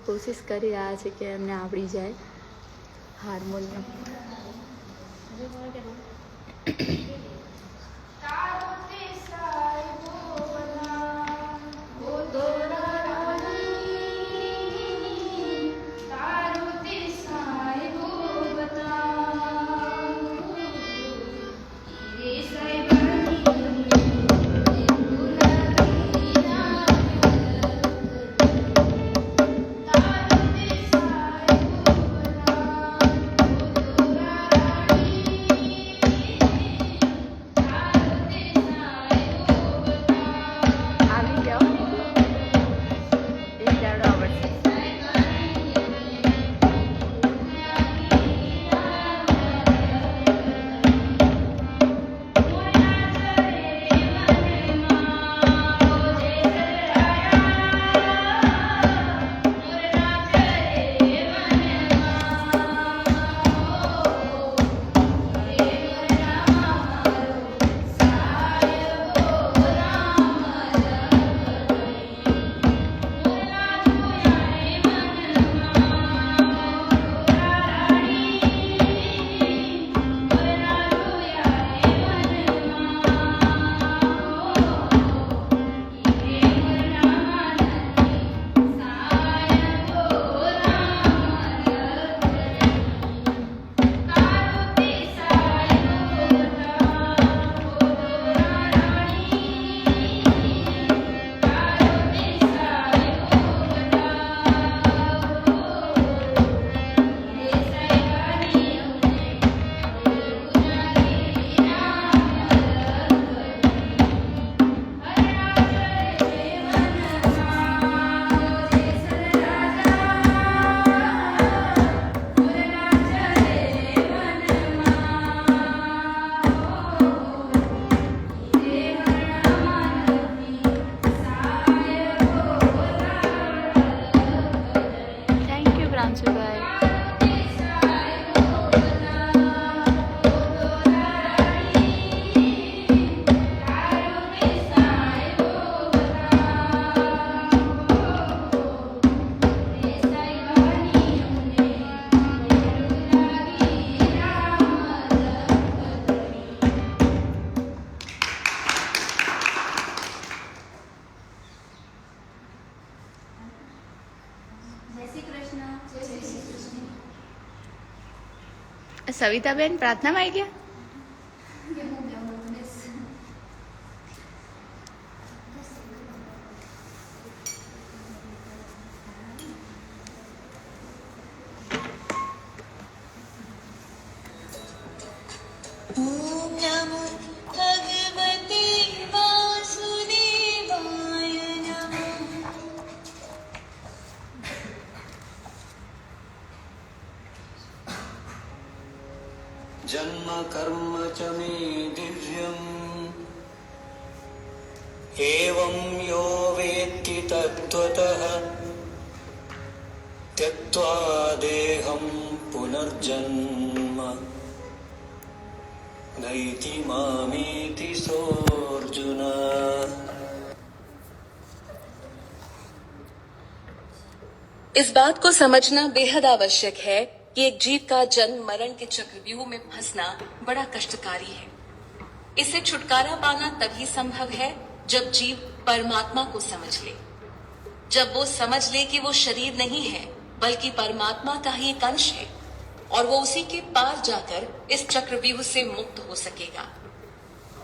કોશિશ કરી રહ્યા છે કે એમને આવડી જાય હાર્મોનિયમ. સવિતાબેન પ્રાર્થનામાં આવી ગયા. जन्म कर्म च मे दिव्यम् एवं यो वेत्ति तत्त्वतः त्यक्त्वा देहं पुनर्जन्म नैति मामेति सोऽर्जुन. इस बात को समझना बेहद आवश्यक है कि एक जीव का जन्म मरण के चक्रव्यूह में फंसना बड़ा कष्टकारी है. इससे छुटकारा पाना तभी संभव है जब जीव परमात्मा को समझ ले. जब वो समझ ले कि वो शरीर नहीं है बल्कि परमात्मा का ही एक अंश है और वो उसी के पार जाकर इस चक्रव्यूह से मुक्त हो सकेगा.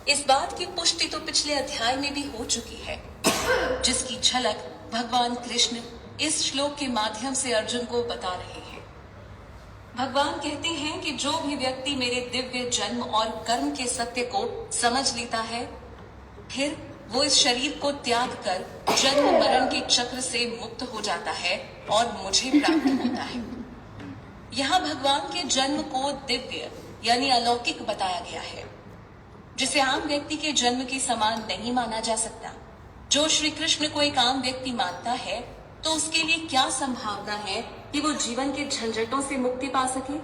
इस बात की पुष्टि तो पिछले अध्याय में भी हो चुकी है, जिसकी झलक भगवान कृष्ण इस श्लोक के माध्यम से अर्जुन को बता रहे हैं. भगवान कहते हैं कि जो भी व्यक्ति मेरे दिव्य जन्म और कर्म के सत्य को समझ लेता है, फिर वो इस शरीर को त्याग कर जन्म मरण के चक्र से मुक्त हो जाता है और मुझे प्राप्त होता है. यहाँ भगवान के जन्म को दिव्य यानी अलौकिक बताया गया है, जिसे आम व्यक्ति के जन्म के समान नहीं माना जा सकता. जो श्री कृष्ण को एक आम व्यक्ति मानता है तो उसके लिए क्या संभावना है कि वो जीवन के झंझटों से मुक्ति पा सके,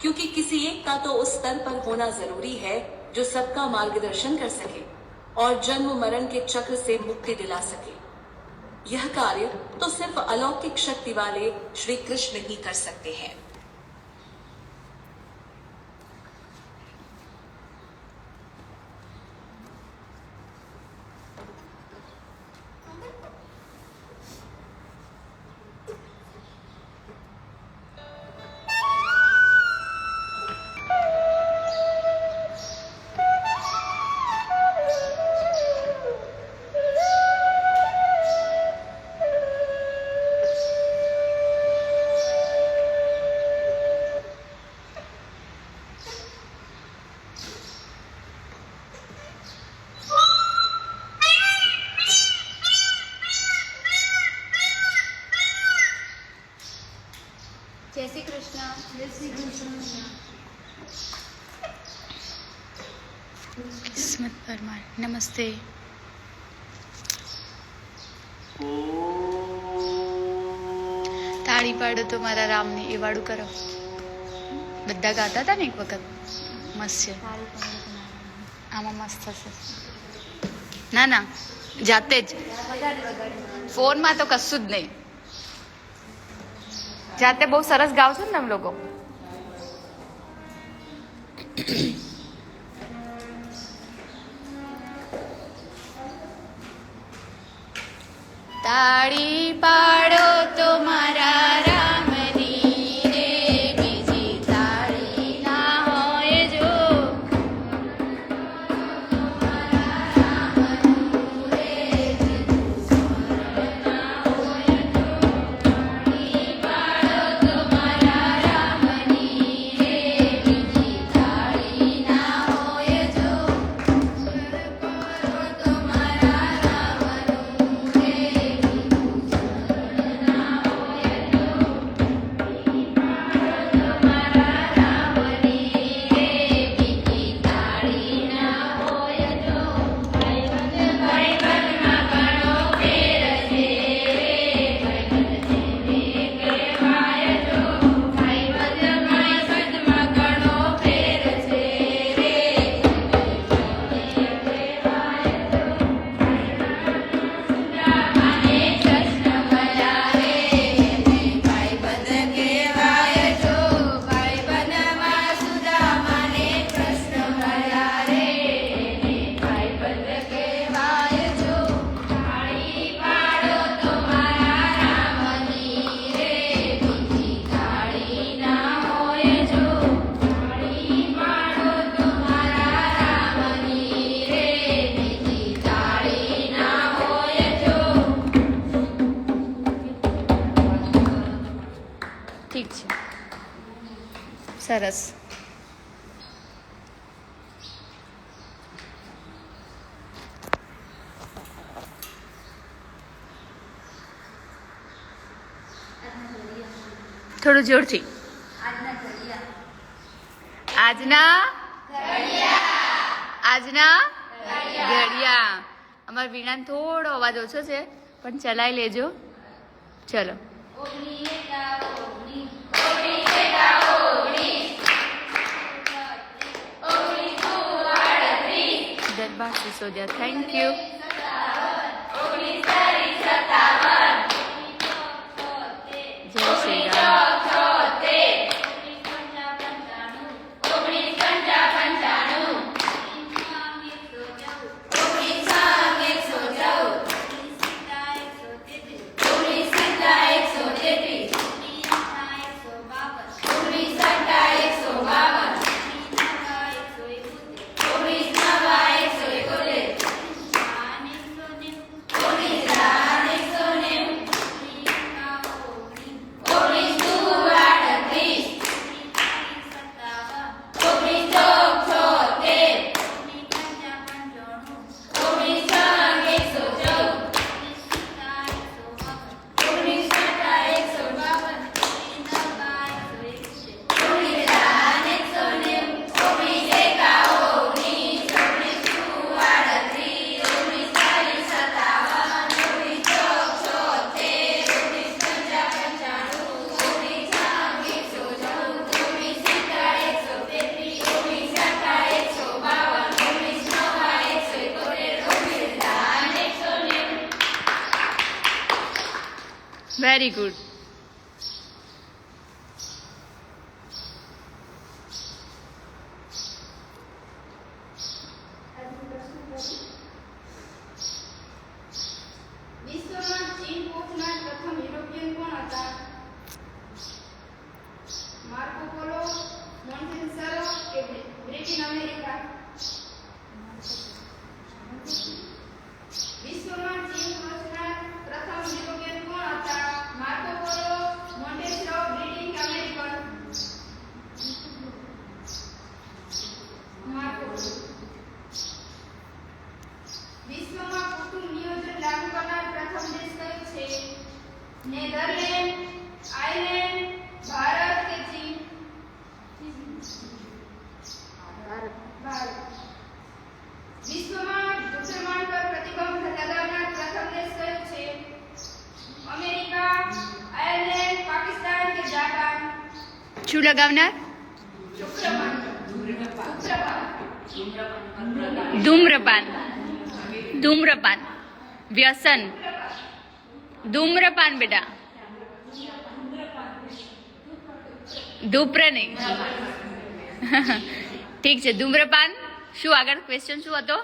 क्योंकि किसी एक का तो उस स्तर पर होना जरूरी है जो सबका मार्गदर्शन कर सके और जन्म मरण के चक्र से मुक्ति दिला सके. यह कार्य तो सिर्फ अलौकिक शक्ति वाले श्री कृष्ण ही कर सकते हैं। જય શ્રી કૃષ્ણ. જય શ્રી કૃષ્ણ. સ્મિત પરમાર નમસ્તે. તાળી પાડો તો મારા રામની એ વાળું કરો. બધા ગાતા હતા ને એક વખત. મસ્ત છે. આમાં મસ્ત થશે. ના ના જાતે જ ફોનમાં તો કશું જ નહીં. જાતે બહુ સરસ ગાવ છો ને તમે લોકો. તાળી પાડો તો મારા રામની રે, બીજી તાળી ના હોય જો. ઠીક છે, સરસ. થોડું જોરથી. આજના ઘડિયા. અમારા વીણાને થોડો અવાજ ઓછો છે પણ ચલાવી લેજો. ચલો. 12 Sisodia. Thank you. Jai Shri Ram. Holy very good. વિશ્વમાં ચીન પહોંચનાર પ્રથમ યુરોપિયન કોણ હતા? માર્કો પોલો, મોન્ટેસરો કે બ્રિટિશ અમેરિકા? વિશ્વમાં ચીન પહોંચનાર પ્રથમ યુરોપિયન કોણ હતા? માર્કો પોલો, મોન્ટેસરો, બ્રિટિશ અમેરિકન? માર્કો પોલો. વિશ્વમાં કુટુંબ નિયોજન લાગુ કરનાર પ્રથમ દેશ કયો છે? નેધરલેન્ડ, આયર્લેન્ડ, ભારત કે ચીન? ભારત. વિશ્વમાં જુસરમાન પર પ્રતિબંધ લગાવનાર પ્રથમ દેશ કયો છે? અમેરિકા, આયર્લેન્ડ, પાકિસ્તાન કે જાપાન? શું લગાવનાર? જુસરમાન. ધૂમ્રપાન. ધૂમ્રપાન વ્યસન. ધૂમ્રપાન બેટા, ધૂપ્ર નહીં. ઠીક છે, ધૂમ્રપાન. શું આગળ ક્વેશ્ચન શું હતો?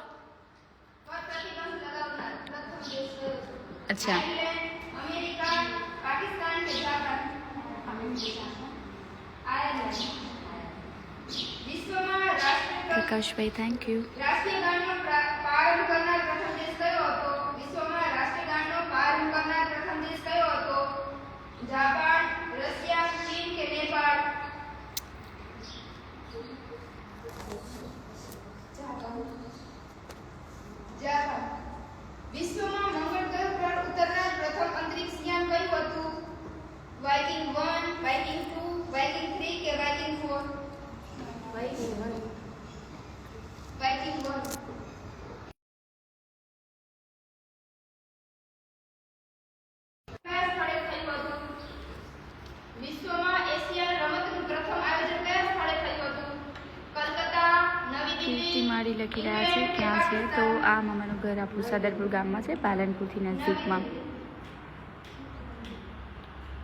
પર પ્રતિબંધ લગાવનાર પ્રથમ દેશ કયો છે? અચ્છા, આયર્લેન્ડ, અમેરિકા, પાકિસ્તાન કે જાપાન? આયર્લેન્ડ. વિશ્વમાં પ્રકાશભાઈ થેન્ક યુ. રાષ્ટ્રીય ગાનનો પ્રારંભ કરનાર પ્રથમ દેશ કયો હતો? વિશ્વમાં રાષ્ટ્રીય ગાનનો પ્રારંભ કરનાર પ્રથમ દેશ કયો હતો? જાપાન, રશિયા, ચીન કે નેપાળ? જાપાન. વિશ્વમાં મંગળ ગ્રહ પર ઉતરનાર પ્રથમ અંતરિક્ષ યાન કયું હતું? વાઇકિંગ 1, વાઇકિંગ 2, વાઇકિંગ 3 કે વાઇકિંગ 4? વાઇકિંગ 1. વાઇકિંગ 1. કયા સ્થળે થયું હતું? વિશ્વમાં એશિયન રમતનું પ્રથમ આયોજન કયા સ્થળે થયું હતું? કલકત્તા, નવી કીર્તિ દિલ્હી, માળી લખી રહ્યા છે ક્યાં છે? તો આ મામાનું ઘર આપણું સદરપુર ગામમાં છે, પાલનપુરથી નજીકમાં.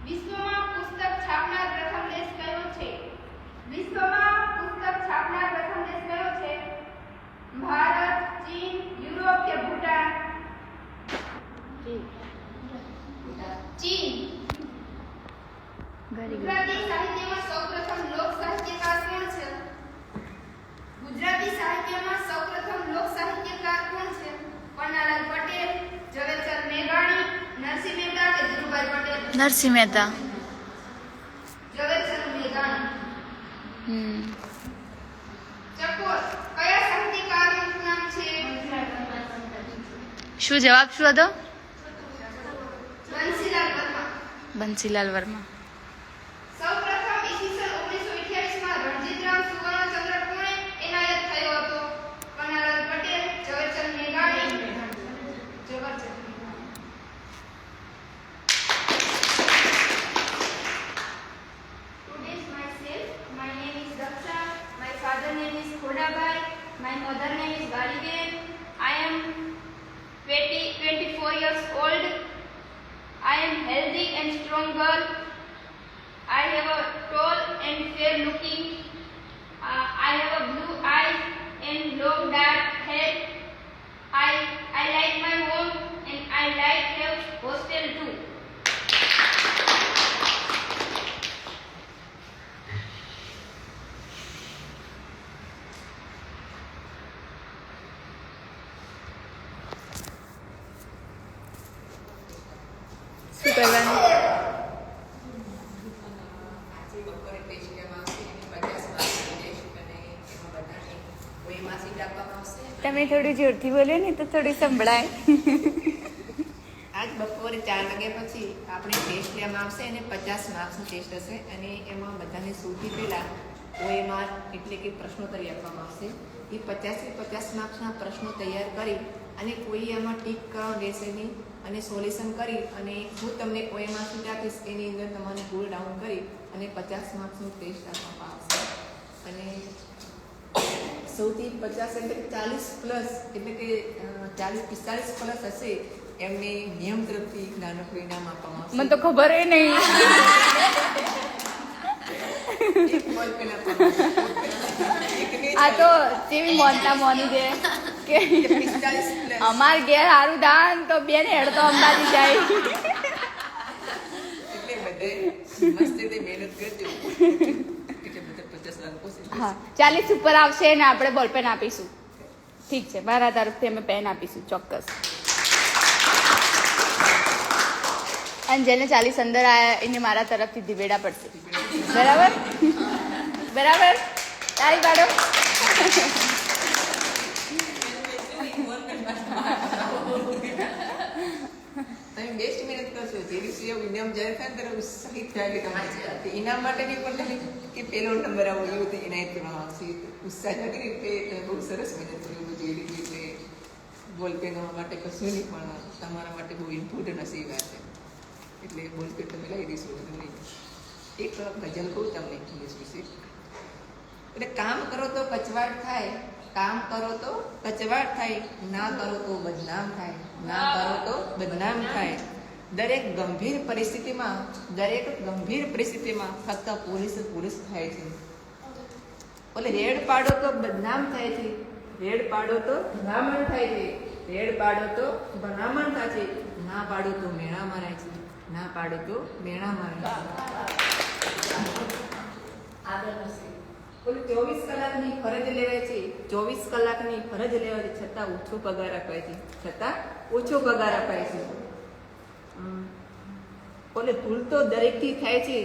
વિશ્વમાં પુસ્તક છાપનાર પ્રથમ દેશ કયો છે? વિશ્વમાં પુસ્તક છાપનાર પ્રથમ દેશ કયો છે? ભારત, ચીન, યુરોપ કે ભૂટાન? ચીન. Very good. ગુજરાતી સાહિત્યમાં સૌપ્રથમ લોક સાહિત્યકાર કોણ છે? ગુજરાતી સાહિત્યમાં સૌપ્રથમ લોક સાહિત્યકાર કોણ છે? પન્નાલાલ પટેલ, ઝવેરચંદ મેઘાણી, નરસિંહ મહેતા કે ધીરુભાઈ પટેલ? નરસિંહ મહેતા. ઝવેરચંદ મેઘાણી. ચકોર કયા સાહિત્યકારનું નામ છે? શું જવાબ શું હતો? બંસીલાલ વર્મા. બંસીલાલ વર્મા. સૌપ્રથમ ઈસવીસન 1928 માં રણજીતરાવ સુવર્ણચંદ્રક કોણે એનાયત થયો હતો? પન્નાલાલ પટેલ, ઝવેરચંદ મેઘાણી, ઝવેરચંદ મેઘાણી. Introduce myself. My name is Daksha. My father name is Khodabai. My mother name is Galiben. I am 24 years old. I am healthy and strong girl. I have a tall and fair looking. I have a blue eyes and long dark hair. I like my home and I like have hostel too. શું કરવાનું? તમે થોડું જોરથી બોલો ને તો થોડું સંભળાય. આજ બપોરે 4 વાગ્યા પછી આપણે ટેસ્ટ લેવામાં આવશે અને 50 માર્ક્સનો ટેસ્ટ હશે અને એમાં બધાને સૌથી પહેલાં OMR એટલે કે પ્રશ્નોત્તરી આપવામાં આવશે. એ 50 માર્ક્સના પ્રશ્નો તૈયાર કરી અને કોઈ એમાં ટીક કરવાનું રહેશે નહીં અને સોલ્યુશન કરી અને હું તમને OMR શીટ આપીશ એની અંદર તમારે પુલ ડાઉન કરી અને 50 માર્ક્સનો ટેસ્ટ આપવામાં આવશે. અને સૌથી 50 એટલે 40 પ્લસ એટલે કે 40-45 પ્લસ હશે એમને નિયમ તરફથી નાનકડું ઇનામ આપવામાં આવશે. મને તો ખબર નહીં. એક બોલ પેન આપવામાં આવશે. એકને જ આ તો જેવી મોનતા મોની દે કે 45 પ્લસ. અમાર ઘેર હારું દાન તો બેન હેડ તો અંબાજી જાય. એટલે બધે મસ્ત રીતે મહેનત કરજો એટલે બધા 50 લાખ પોસે. હા 40 ઉપર આવશે ને આપણે બોલપેન આપીશું. ઠીક છે, મારા તરફથી અમે પેન આપીશું ચોક્કસ. અને જેને 40 અંદર આયા એને મારા તરફથી દિવેડા પડશે. બરાબર બરાબર, તાળી પાડો. તમે બેસ્ટ મહેનત કરશો જે દિવસે એવું ઇનામ જાહેર થાય ને ત્યારે ઉત્સાહિત થાય કે તમારે ઇનામ માટે નહીં પણ તમે કે પેલો નંબર આવો એવું તો એનાયત કરવામાં આવશે. ઉત્સાહ જાગી કે તમે બહુ સરસ મહેનત કરી બધી એ રીતે એટલે બોલપેન માટે કશું નહીં પણ તમારા માટે બહુ ઇમ્પોર્ટન્ટ હશે એ વાત છે. એટલે બોલપેન તમે લઈ દઈશું તમને. એક ગઝલ કહું તમને ઇંગ્લિશ વિશે. એટલે કામ કરો તો કચવાટ થાય, કામ કરો તો કચવાટ થાય, ના કરો તો બદનામ થાય, ના કરો તો બદનામ થાય. દરેક ગંભીર પરિસ્થિતિમાં ફક્ત પોલીસ થાય છે. ઓલે રેડ પાડો તો બદનામ થાય છે, રેડ પાડો તો ભલામણ થાય છે, રેડ પાડો તો ભલામણ થાય છે, ના પાડો તો મેણા મારાય છે, ના પાડો તો મેણા મારાય છે. આગળ હશે ઓલી 24 કલાકની ફરજ લેવાય છે, 24 કલાકની ફરજ લેવાય છે, છતાં ઓછો પગાર અપાય છે, છતાં ઓછો પગાર અપાય છે. ઓલે ભૂલ તો દરેકથી થાય છે,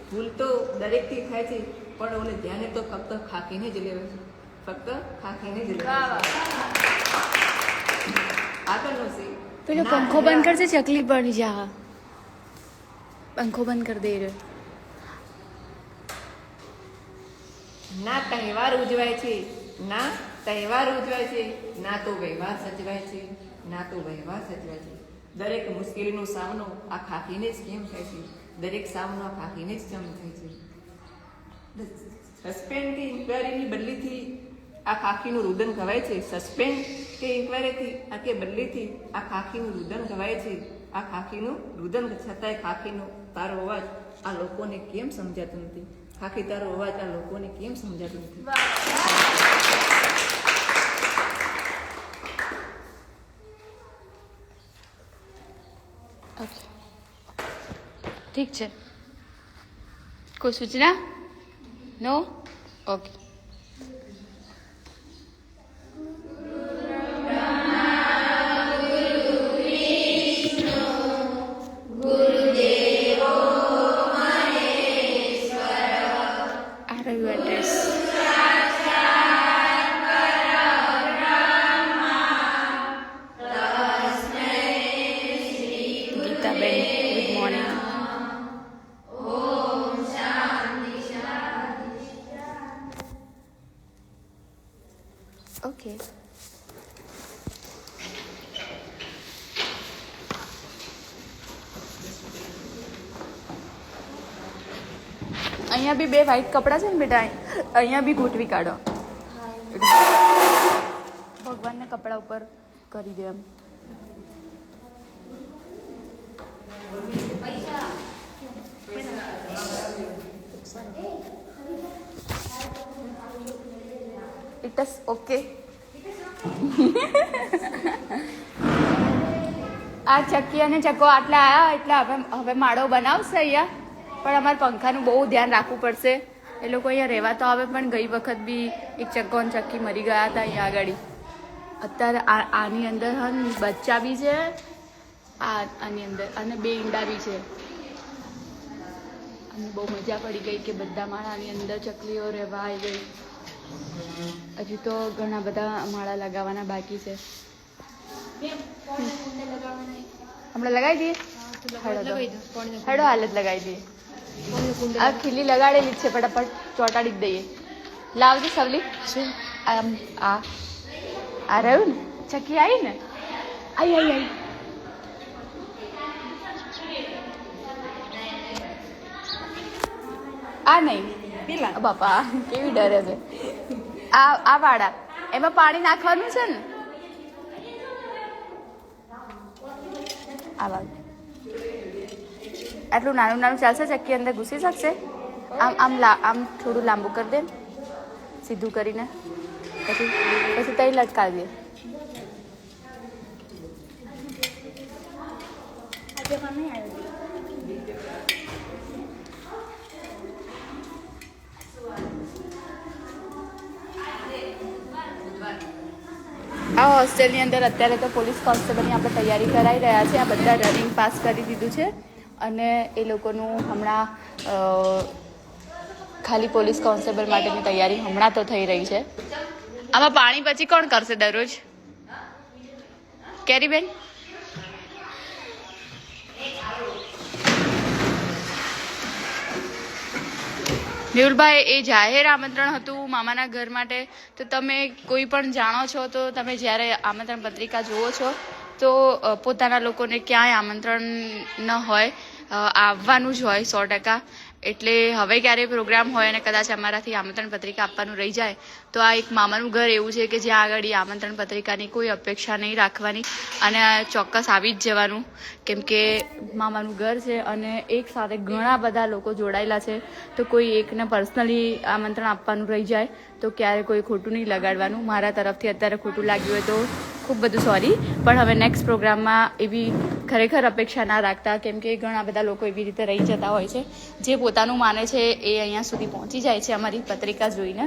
ભૂલ તો દરેકથી થાય છે, પણ ઓલે ધ્યાને તો ફક્ત ખાખીને જ લેવાય છે, ફક્ત ખાખીને જ લેવાય છે. આગળનો છે પેલો પંખો બંધ કરશે, ચકલી પડી જા. પંખો બંધ કરી દે રહ્યો. ના તહેવાર ઉજવાય છે, ના તહેવાર ઉજવાય છે, ના તો વ્યવહાર સચવાય છે, ના તો વ્યવહાર સચવાય છે. દરેક મુશ્કેલીનો સામનો આ ખાખીને જ કેમ થાય છે, દરેક સામનો આ ખાખીને જ કેમ થાય છે. સસ્પેન્ડ કે ઇન્ક્વાયરીની બદલીથી આ ખાખીનું રુદન કહેવાય છે, સસ્પેન્ડ કે ઇન્ક્વાયરીથી આ કે બદલીથી આ ખાખીનું રુદન કહેવાય છે, આ ખાખીનું રુદન. છતાંય ખાખીનો તારો અવાજ આ લોકોને કેમ સમજાતો નથી, ખાખી તારો અવાજ આ લોકોને કેમ સમજાતો નથી. ઓકે ઠીક છે. કોઈ સૂચના? નો? ઓકે. ઓકે. અહીંયા બી બે વ્હાઈટ કપડાં છે ને બેટા, અહીંયા બી ગોઠવી કાઢો. ભગવાનના કપડા ઉપર કરી દે એમ. It is okay. આ ચક્કી અને ચક્કો આટલા આવ્યા એટલે હવે માળો બનાવશે અહીંયા, પણ અમારે પંખાનું બહુ ધ્યાન રાખવું પડશે. એ લોકો અહીંયા રહેવા તો આવે, પણ ગઈ વખત બી એક ચક્કો અને ચક્કી મરી ગયા હતા અહીંયા આગળ. અત્યારે આની અંદર બચ્ચા બી છે, આની અંદર, અને 2 ઈંડા બી છે. અને બહુ મજા પડી ગઈ કે બધા માળાની અંદર ચકલીઓ રહેવા આવી ગઈ. હજુ તો ઘણા બધા માળા લગાવવાના બાકી છે. હમણાં લગાવી દઈએ. હેડો હાલત લગાવી દઈએ. આ ખીલી લગાડેલી જ છે, ફટાફટ ચોંટાડી જ દઈએ. લાવજો સવલી. શું આ રહ્યું ને ચકી આવી ને, આવી. આ નહીં પેલા બાપા કેવી ડરે છે. આ વાળા એમાં પાણી નાખવાનું છે ને આ બાજુ આટલું નાનું નાનું ચાલશે ચક્કી અંદર ઘૂસી શકશે આમ થોડું લાંબુ કરી દે સીધું કરીને પછી તઈ લટકાવી દે આ હોસ્ટેલની અંદર અત્યારે તો પોલીસ કોન્સ્ટેબલની આપણે તૈયારી કરાવી રહ્યા છે. આ બધા રનિંગ પાસ કરી દીધું છે અને એ લોકોનું હમણાં ખાલી પોલીસ કોન્સ્ટેબલ માટેની તૈયારી હમણાં તો થઈ રહી છે. આમાં પાણી પછી કોણ કરશે દરરોજ? કેરીબેન મેહુલભાઈ, એ જાહેર આમંત્રણ હતું મામાના ઘર માટે, તો તમે કોઈ પણ જાણો છો તો તમે જ્યારે આમંત્રણ પત્રિકા જુઓ છો તો પોતાના લોકોને ક્યાંય આમંત્રણ ન હોય, આવવાનું જ હોય 100%. એટલે હવે ક્યારેય પ્રોગ્રામ હોય અને કદાચ અમારાથી આમંત્રણ પત્રિકા આપવાનું રહી જાય તો આ એક મામાનું ઘર એવું છે કે જ્યાં આગળ આમંત્રણ પત્રિકાની કોઈ અપેક્ષા નહીં રાખવાની અને ચોક્કસ આવી જ જવાનું, કેમ કે મામાનું ઘર છે અને એક સાથે ઘણા બધા લોકો જોડાયેલા છે. તો કોઈ એકને પર્સનલી આમંત્રણ આપવાનું રહી જાય તો ક્યારે કોઈ ખોટું નહીં લગાડવાનું. મારા તરફથી અત્યારે ખોટું લાગ્યું હોય તો ખૂબ બધું સોરી, પણ હવે નેક્સ્ટ પ્રોગ્રામમાં એવી ખરેખર અપેક્ષા ના રાખતા, કેમ કે ઘણા બધા લોકો એવી રીતે રહી જતા હોય છે જે પોતાનું માને છે એ અહીંયા સુધી પહોંચી જાય છે અમારી પત્રિકા જોઈને.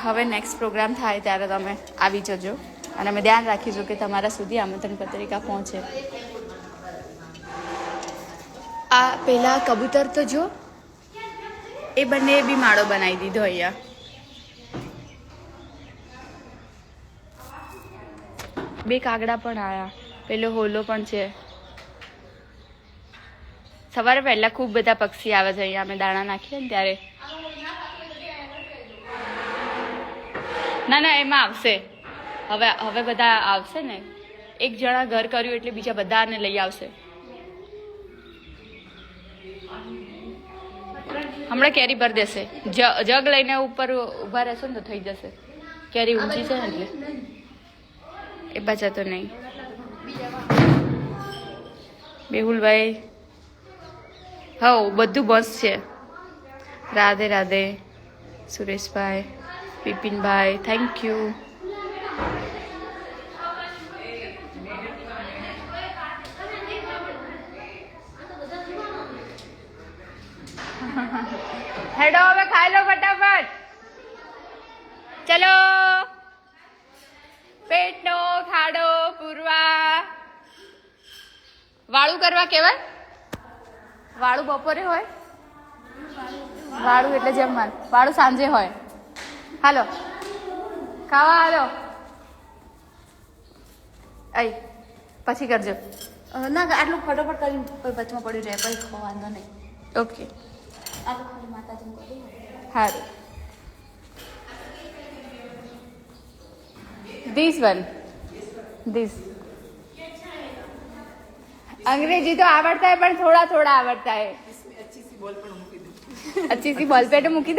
હવે નેક્સ્ટ પ્રોગ્રામ થાય ત્યારે તમે આવી જજો અને અમે ધ્યાન રાખીશું કે તમારા સુધી આમંત્રણ પત્રિકા પહોંચે. આ પેલા કબૂતર તો જો, એ બંને બી માળો બનાવી દીધો અહીંયા. બે કાગડા પણ આયા, પેલો હોલો પણ છે. સવારે પહેલા ખૂબ બધા પક્ષી આવે છે અહીંયા, અમે દાણા નાખીએ ને ત્યારે. ના ના, એમાં આવશે હવે બધા આવશે ને. એક જણા ઘર કર્યું એટલે બીજા બધાને લઈ આવશે. હમણાં કેરી ભરી દેશે, જગ લઈને ઉપર ઊભા રહેશો ને તો થઈ જશે. કેરી ઊંચી છે ને એટલે એ બચા તો નહીં. મેહુલભાઈ, હા બધું બસ છે. Radhe Radhe Sureshbhai, Bipinbhai, thank you. હેડો હવે ખાઈ લો ફટાફટ, ચલો. પેટનો ખાડો પૂરવા. વાળું કરવા કહેવાય. વાળું બપોરે હોય, વાળું એટલે જમવાનું, વાળું સાંજે હોય. હાલો ખાવા હાલો. આઈ પછી કરજો. ના આટલું ફટોફટ કરીને વચમાં પડ્યું રહે પછી વાંધો નહીં. ઓકે સારું. ધીસ અંગ્રેજી તો આવડતા है પણ થોડા થોડા આવડતા है. अच्छी सी बॉल पेन મૂકી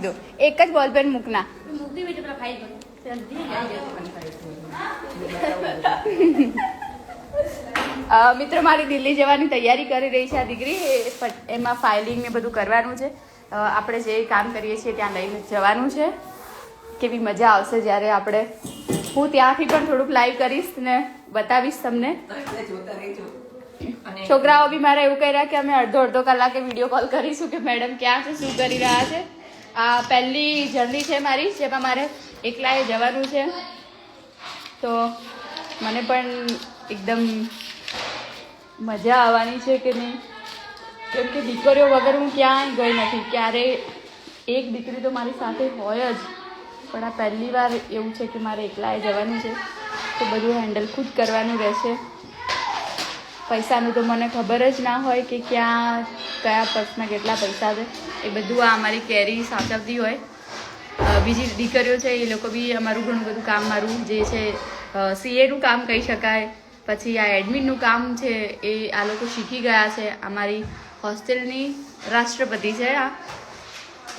દો. એક જ બોલ પેન મૂકના. મિત્રો, મારી દિલ્હી જવાની તૈયારી કરી રહી છે આ દીકરી. એમાં ફાઇલિંગ ને બધું કરવાનું છે. આપણે જે કામ કરીએ છીએ ત્યાં લઈને જવાનું છે. કેવી મજા આવશે જ્યારે આપણે, હું ત્યાંથી પણ થોડુંક લાઈવ કરીશ ને બતાવીશ તમને. છોકરાઓ બી મારે એવું કહી રહ્યા કે અમે અડધો કલાકે વિડીયો કોલ કરીશું કે મેડમ ક્યાં છે, શું કરી રહ્યા છે. આ પહેલી જર્ની છે મારી, જેમાં મારે એકલાએ જવાનું છે. તો મને પણ એકદમ મજા આવવાની છે કે નહીં, કેમ કે દીકરીઓ વગર હું ક્યાંય ગઈ નથી. ક્યારે એક દીકરી તો મારી સાથે હોય જ, પણ આ પહેલી વાર એવું છે કે મારે એકલાએ જવાનું છે. તો બધું હેન્ડલ ખુદ કરવાનું રહેશે. પૈસાનું તો મને ખબર જ ના હોય કે ક્યાં કયા પર્સમાં કેટલા પૈસા છે. એ બધું આ અમારી કેરી સાચવતી હોય. બીજી દીકરીઓ છે એ લોકો બી અમારું ઘણું બધું કામ, મારું જે છે સીએનું કામ કહી શકાય, પછી આ એડમિનનું કામ છે એ આ લોકો શીખી ગયા છે. અમારી હોસ્ટેલની રાષ્ટ્રપતિ છે આ.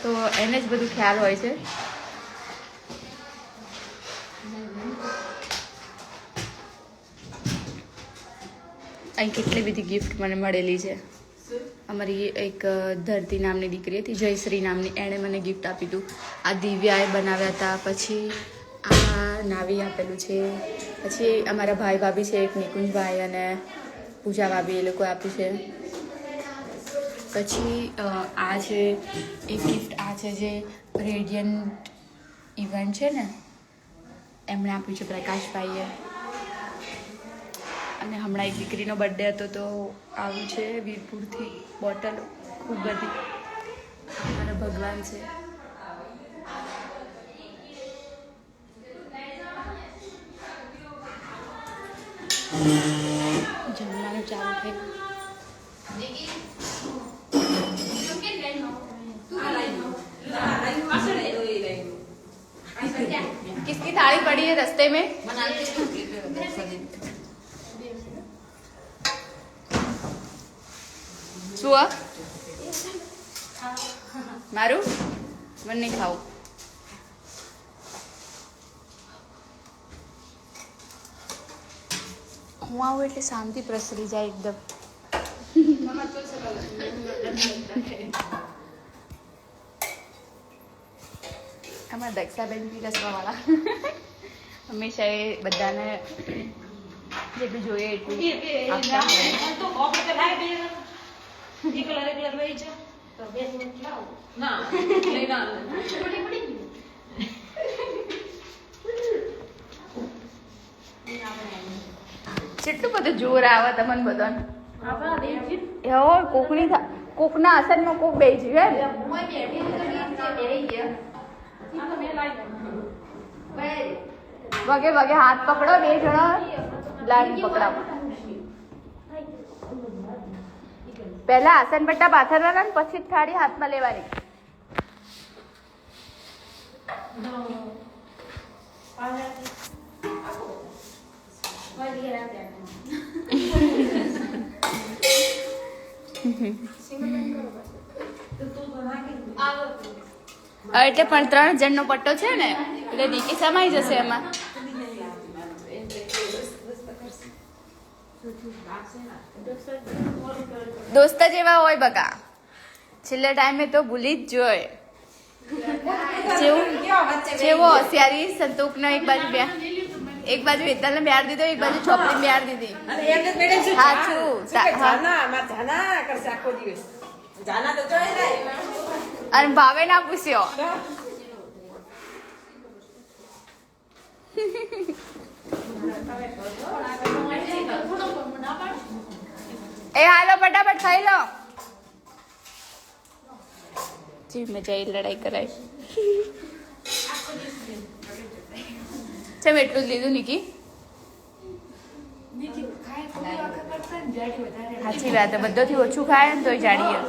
તો એને જ બધું ખ્યાલ હોય છે. અહીં કેટલી બધી ગિફ્ટ મને મળેલી છે. અમારી એક ધરતી નામની દીકરી હતી, જયશ્રી નામની, એણે મને ગિફ્ટ આપ્યું હતું. આ દિવ્યાએ બનાવ્યા હતા. પછી આ નાવી આપેલું છે. પછી અમારા ભાઈ ભાભી છે, એક નિકુંજભાઈ અને પૂજા ભાભી, એ લોકોએ આપ્યું છે. પછી આ છે એક ગિફ્ટ, આ છે જે રેડિયન્ટ ઇવેન્ટ છે ને, એમણે આપ્યું છે પ્રકાશભાઈએ. અને હમણાં એક દીકરીનો બર્થડે હતો તો આવું છે વીરપુરથી બોટલ ખૂબ બધી. મારા ભગવાન છે. જમવાનું ચાલુ છે. किसकी थाली पड़ी है रास्ते में? શું મારું મને નહીં ખાવું. હું આવું એટલે શાંતિ પ્રસરી જાય એકદમ. આમાં દક્ષાબેન બી રસવાવાળા હંમેશા એ બધાને જેટલું જોઈએ એટલું આપતા હોય. કેટલું બધું જોર આવે તમને બધાને. કોકના આસનમાં કોક બેસી ગયું. વગે વગે હાથ પકડો, બે જણા લાઈન પકડાવો. પહેલા આસન પટ્ટા પાથરવાના ને પછી થાળી હાથમાં લેવાની. એટલે પણ 3 જણનો પટ્ટો છે ને એટલે દીકી સમાઈ જશે એમાં. દોસ્ત જેવા હોય બકા, છેલ્લા ટાઈમે તો ભૂલી જ જોઈએ. જેવો હોશિયારી સંતોકનો એક બાજુ વેતલને બેહાર દીધો, એક બાજુ છોપરી બેહાર દીધી. અને ભાવે ના પૂછ્યો. એ હાલો ફટાફટ ખાઈ લો. જી મજા લડાઈ કરાય. ચમ એટલું જ લીધું નિકી? સાચી વાત, બધોથી ઓછું ખાય ને તોય જાડીએ.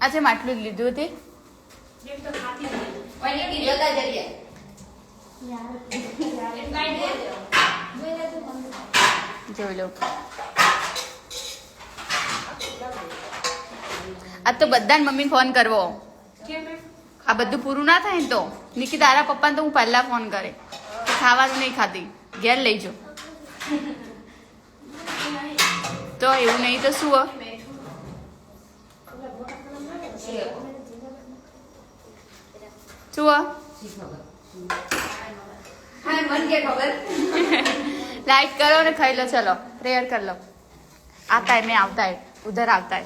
આજે માટલું જ લીધું હતી. જોઈ લો. આ તો બધાને મમ્મીને ફોન કરવો. આ બધું પૂરું ના થાય ને તો નિકી તારા પપ્પાને તો હું પહેલા ફોન કરે કે ખાવાનું નહીં ખાતી, ઘેર લઈ જાઓ. તો એવું નહીં તો શું? लाइक करो ने खाई लो. चलो प्रेयर कर लो. आता है मैं आता है उधर आता है.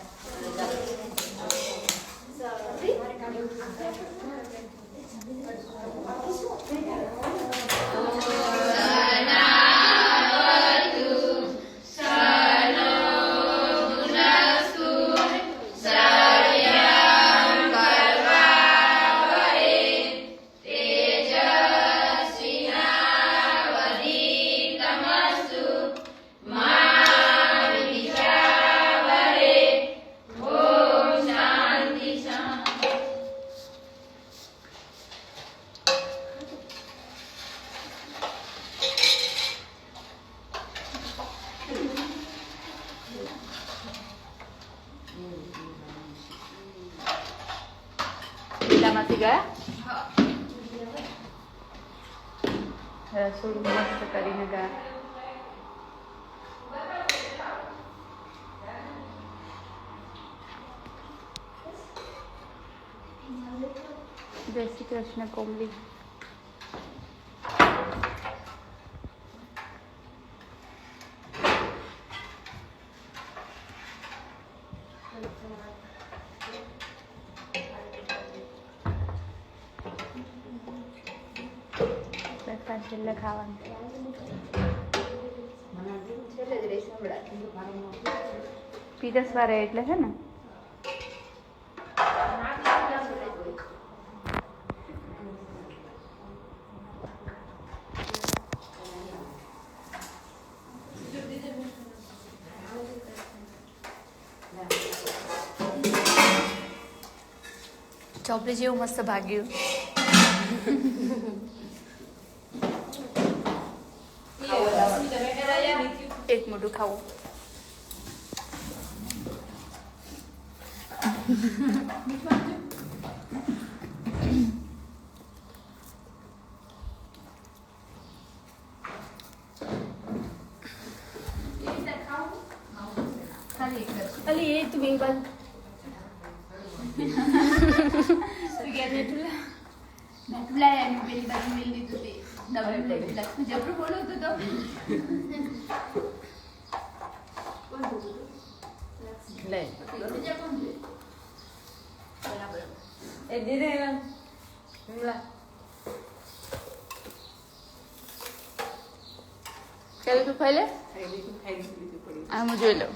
રસોડામાંથી ગયા રસોડું મસ્ત કરીને ગયા. જય શ્રી કૃષ્ણ કોમલી. છેલ્લે ખાવાનું પીરસવા રહે એટલે છે ને. ચોપડી જેવું મસ્ત ભાગ્યું. એક મોટું ખાવું. ખાલી એ તું બે બાદ પેલી બાજુ મેળ લીધું તે જબરું બોલું હતું તો ચાલો તું ખાઈ લે. આ હું જોઈ લઉં.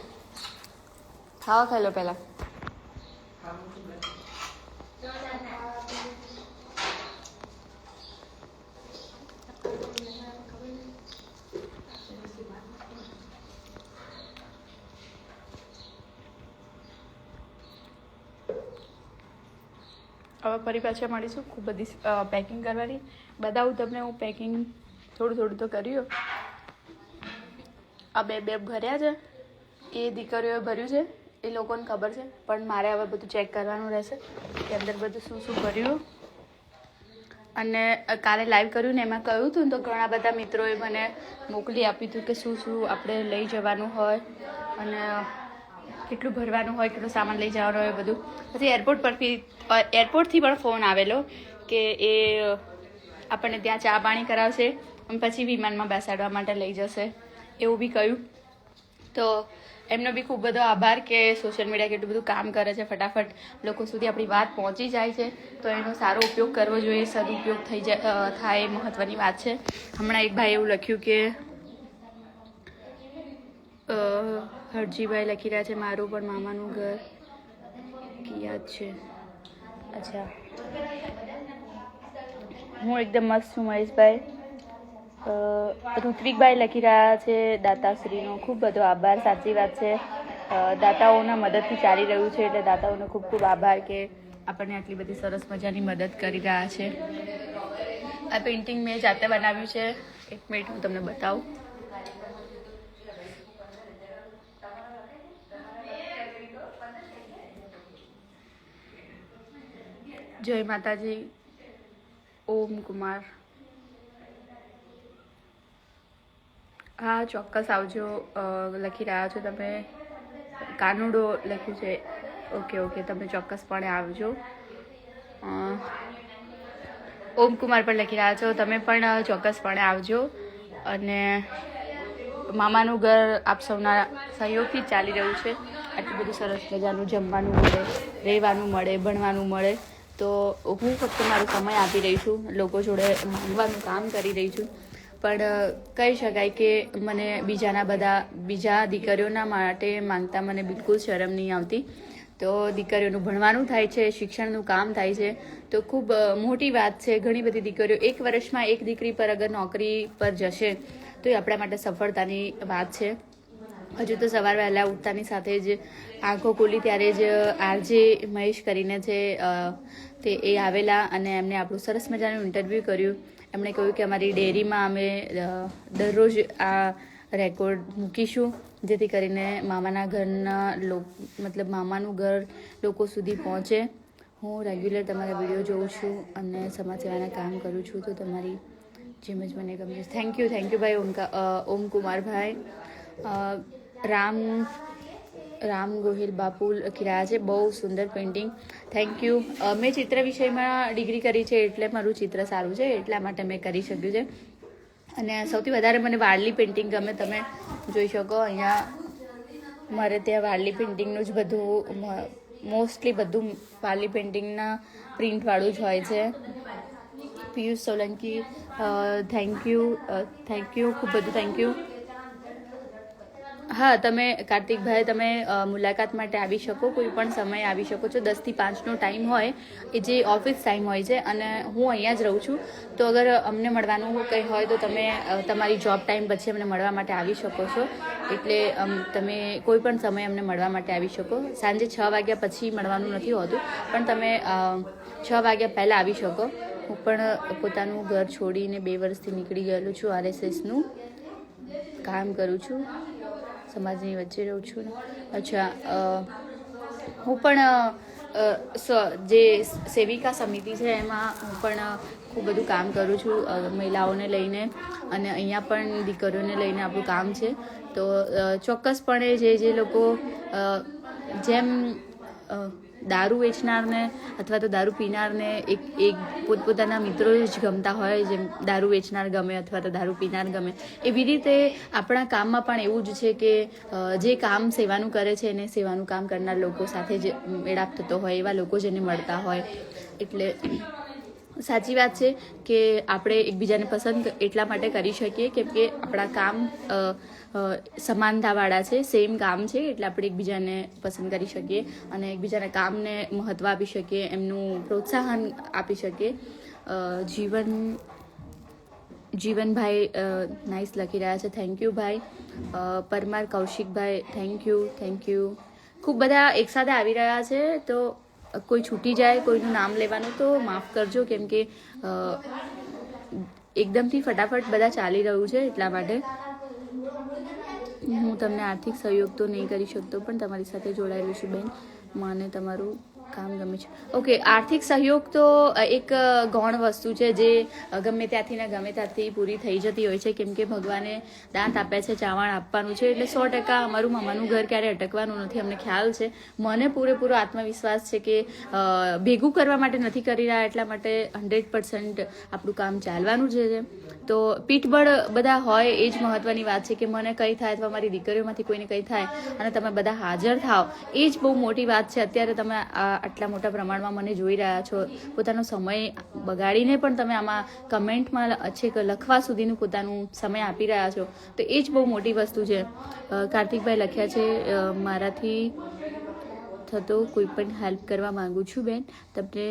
ખાવા ખાઈ લો પહેલા. હવે ફરી પાછા મળીશું. ખૂબ બધી પેકિંગ કરવાની બતાવું તમને. હું પેકિંગ થોડું થોડું તો કર્યું. આ બે ભર્યા છે એ દીકરીઓએ ભર્યું છે એ લોકોને ખબર છે, પણ મારે હવે બધું ચેક કરવાનું રહેશે કે અંદર બધું શું શું ભર્યું. અને કાલે લાઈવ કર્યું ને એમાં કહ્યું હતું ને તો ઘણા બધા મિત્રોએ મને મોકલી આપ્યું હતું કે શું શું આપણે લઈ જવાનું હોય અને કેટલું ભરવાનું હોય, કેટલું સામાન લઈ જવાનું હોય બધું. પછી એરપોર્ટથી પણ ફોન આવેલો કે એ આપણને ત્યાં ચા પાણી કરાવશે અને પછી વિમાનમાં બેસાડવા માટે લઈ જશે એવું બી કહ્યું. તો એમનો બી ખૂબ બધો આભાર કે સોશિયલ મીડિયા કેટલું બધું કામ કરે છે, ફટાફટ લોકો સુધી આપણી વાત પહોંચી જાય છે. તો એનો સારો ઉપયોગ કરવો જોઈએ, સદુપયોગ થઈ જાય થાય એ મહત્ત્વની વાત છે. હમણાં એક ભાઈ એવું લખ્યું કે હરજીભાઈ લખી રહ્યા છે મારું પણ મામાનું ઘર યાદ છે. અચ્છા, હું એકદમ મસ્ત છું મહેશભાઈ. ઋત્વિકભાઈ લખી રહ્યા છે દાતાશ્રીનો ખૂબ બધો આભાર. સાચી વાત છે, દાતાઓના મદદથી ચાલી રહ્યું છે એટલે દાતાઓનો ખૂબ ખૂબ આભાર કે આપણને આટલી બધી સરસ મજાની મદદ કરી રહ્યા છે. આ પેઇન્ટિંગ મેં જાતે બનાવ્યું છે. એક મિનિટ હું તમને બતાવું. જય માતાજી. ઓમ કુમાર. હા ચોક્કસ આવજો. લખી રહ્યા છો તમે. કાનુડો લખ્યું છે. ઓકે ઓકે, તમે ચોક્કસપણે આવજો. ઓમ કુમાર પણ લખી રહ્યા છો, તમે પણ ચોક્કસપણે આવજો. અને મામાનું ઘર આપ સૌના સહયોગથી જ ચાલી રહ્યું છે. આટલું બધું સરસ મજાનું જમવાનું મળે, રહેવાનું મળે, ભણવાનું મળે. તો હું ફક્ત મારો સમય આપી રહી છું, લોકો જોડે માંગવાનું કામ કરી રહી છું. પણ કહી શકાય કે મને બીજા દીકરીઓના માટે માંગતા મને બિલકુલ શરમ નહીં આવતી. તો દીકરીઓનું ભણવાનું થાય છે, શિક્ષણનું કામ થાય છે, તો ખૂબ મોટી વાત છે. ઘણી બધી દીકરીઓ 1 વર્ષમાં એક દીકરી પર અગર નોકરી પર જશે તો એ આપણા માટે સફળતાની વાત છે. હજુ તો સવાર વહેલા ઉઠતાની સાથે જ આંખો ખુલી ત્યારે જ આરજે મહેશ કરીને છે તે એ આવેલા અને એમને આપણું સરસ મજાનું ઇન્ટરવ્યૂ કર્યું. એમણે કહ્યું કે અમારી ડેરીમાં અમે દરરોજ આ રેકોર્ડ મૂકીશું જેથી કરીને મામાના ઘરના મામાનું ઘર લોકો સુધી પહોંચે. હું રેગ્યુલર તમારા વિડીયો જોઉં છું અને સમાજ સેવાના કામ કરું છું, તો તમારી જેમ જ મને ગમે છે. થેન્ક યુ ભાઈ ઓમ કુમારભાઈ. રામ ગોહિલ બાપુ લખી રહ્યા છે, બહુ સુંદર પેઇન્ટિંગ, થેન્ક યુ. મેં ચિત્ર વિષયમાં ડિગ્રી કરી છે એટલે મારું ચિત્ર સારું છે, એટલા માટે મેં કરી શક્યું છે. અને સૌથી વધારે મને વારલી પેઇન્ટિંગ ગમે. તમે જોઈ શકો અહીંયા મારે ત્યાં વારલી પેઇન્ટિંગનું જ બધું, મોસ્ટલી બધું વારલી પેઇન્ટિંગના પ્રિન્ટવાળું જ હોય છે. પિયુષ સોલંકી, થેન્ક યુ ખૂબ બધું થેન્ક યુ. હા, તમે કાર્તિકભાઈ તમે મુલાકાત માટે આવી શકો, કોઈ પણ સમયે આવી શકો છો. 10 થી 5નો ટાઈમ હોય, એ જે ઓફિસ ટાઈમ હોય છે, અને હું અહીંયા જ રહું છું. તો અગર અમને મળવાનું કંઈ હોય તો તમે તમારી જોબ ટાઈમ પછી અમને મળવા માટે આવી શકો છો. એટલે તમે કોઈ પણ સમયે અમને મળવા માટે આવી શકો. સાંજે 6 વાગ્યા પછી મળવાનું નથી હોતું, પણ તમે 6 વાગ્યા પહેલાં આવી શકો. હું પણ પોતાનું ઘર છોડીને 2 વર્ષથી નીકળી ગયેલું છું. RSSનું કામ કરું છું, સમાજની વચ્ચે રહું છું. અચ્છા, હું પણ જે સેવિકા સમિતિ છે એમાં હું પણ ખૂબ બધું કામ કરું છું, મહિલાઓને લઈને, અને અહીંયા પણ દીકરીઓને લઈને આપણું કામ છે. તો ચોક્કસપણે જે લોકો જેમ દારૂ વેચનારને અથવા તો દારૂ પીનારને એક પોતપોતાના મિત્રો જ ગમતા હોય, જેમ દારૂ વેચનાર ગમે અથવા તો દારૂ પીનાર ગમે, એવી રીતે આપણા કામમાં પણ એવું જ છે કે જે કામ સેવાનું કરે છે એને સેવાનું કામ કરનાર લોકો સાથે જ મેળાપ થતો હોય, એવા લોકો જેને મળતા હોય. એટલે સાચી વાત છે કે આપણે એકબીજાને પસંદ એટલા માટે કરી શકીએ કેમ કે આપણા કામ સમાનતાવાળા છે, સેમ કામ છે, એટલે આપણે એકબીજાને પસંદ કરી શકીએ અને એકબીજાના કામને મહત્ત્વ આપી શકીએ, એમનું પ્રોત્સાહન આપી શકીએ. જીવનભાઈ નાઇસ લખી રહ્યા છે, થેન્ક યુ ભાઈ. Parmar Kaushikbhai, thank you. ખૂબ બધા એકસાથે આવી રહ્યા છે, તો કોઈ છૂટી જાય, કોઈનું નામ લેવાનું તો માફ કરજો, કેમ કે એકદમથી ફટાફટ બધા ચાલી રહ્યું છે, એટલા માટે. હું તમને આર્થિક સહયોગ તો નહીં કરી શકતો, પણ તમારી સાથે જોડાયેલું છું બેન, મને તમારું કામ ગમે છે. ઓકે, આર્થિક સહયોગ તો એક ગૌણ વસ્તુ છે જે ગમે ત્યાંથી ને ગમે ત્યાંથી પૂરી થઈ જતી હોય છે, કેમ કે ભગવાને દાંત આપ્યા છે, ચાવણ આપવાનું છે, એટલે 100% અમારું મામાનું ઘર ક્યારે અટકવાનું નથી, અમને ખ્યાલ છે. મને પૂરેપૂરો આત્મવિશ્વાસ છે કે ભેગું કરવા માટે નથી કરી રહ્યા, એટલા માટે 100% આપણું કામ ચાલવાનું છે. તો પીઠબળ બધા હોય એ જ મહત્વની વાત છે કે મને કંઈ થાય અથવા મારી દીકરીઓમાંથી કોઈને કંઈ થાય અને તમે બધા હાજર થાવ, એ જ બહુ મોટી વાત છે. અત્યારે તમે આટલા મોટા પ્રમાણમાં મને જોઈ રહ્યા છો, પોતાનો સમય બગાડીને પણ તમે આમાં કમેન્ટમાં છે કે લખવા સુધીનું પોતાનું સમય આપી રહ્યા છો, તો એ જ બહુ મોટી વસ્તુ છે. કાર્તિકભાઈ લખ્યા છે, મારાથી થતો કોઈ પણ હેલ્પ કરવા માંગુ છું બેન, તમને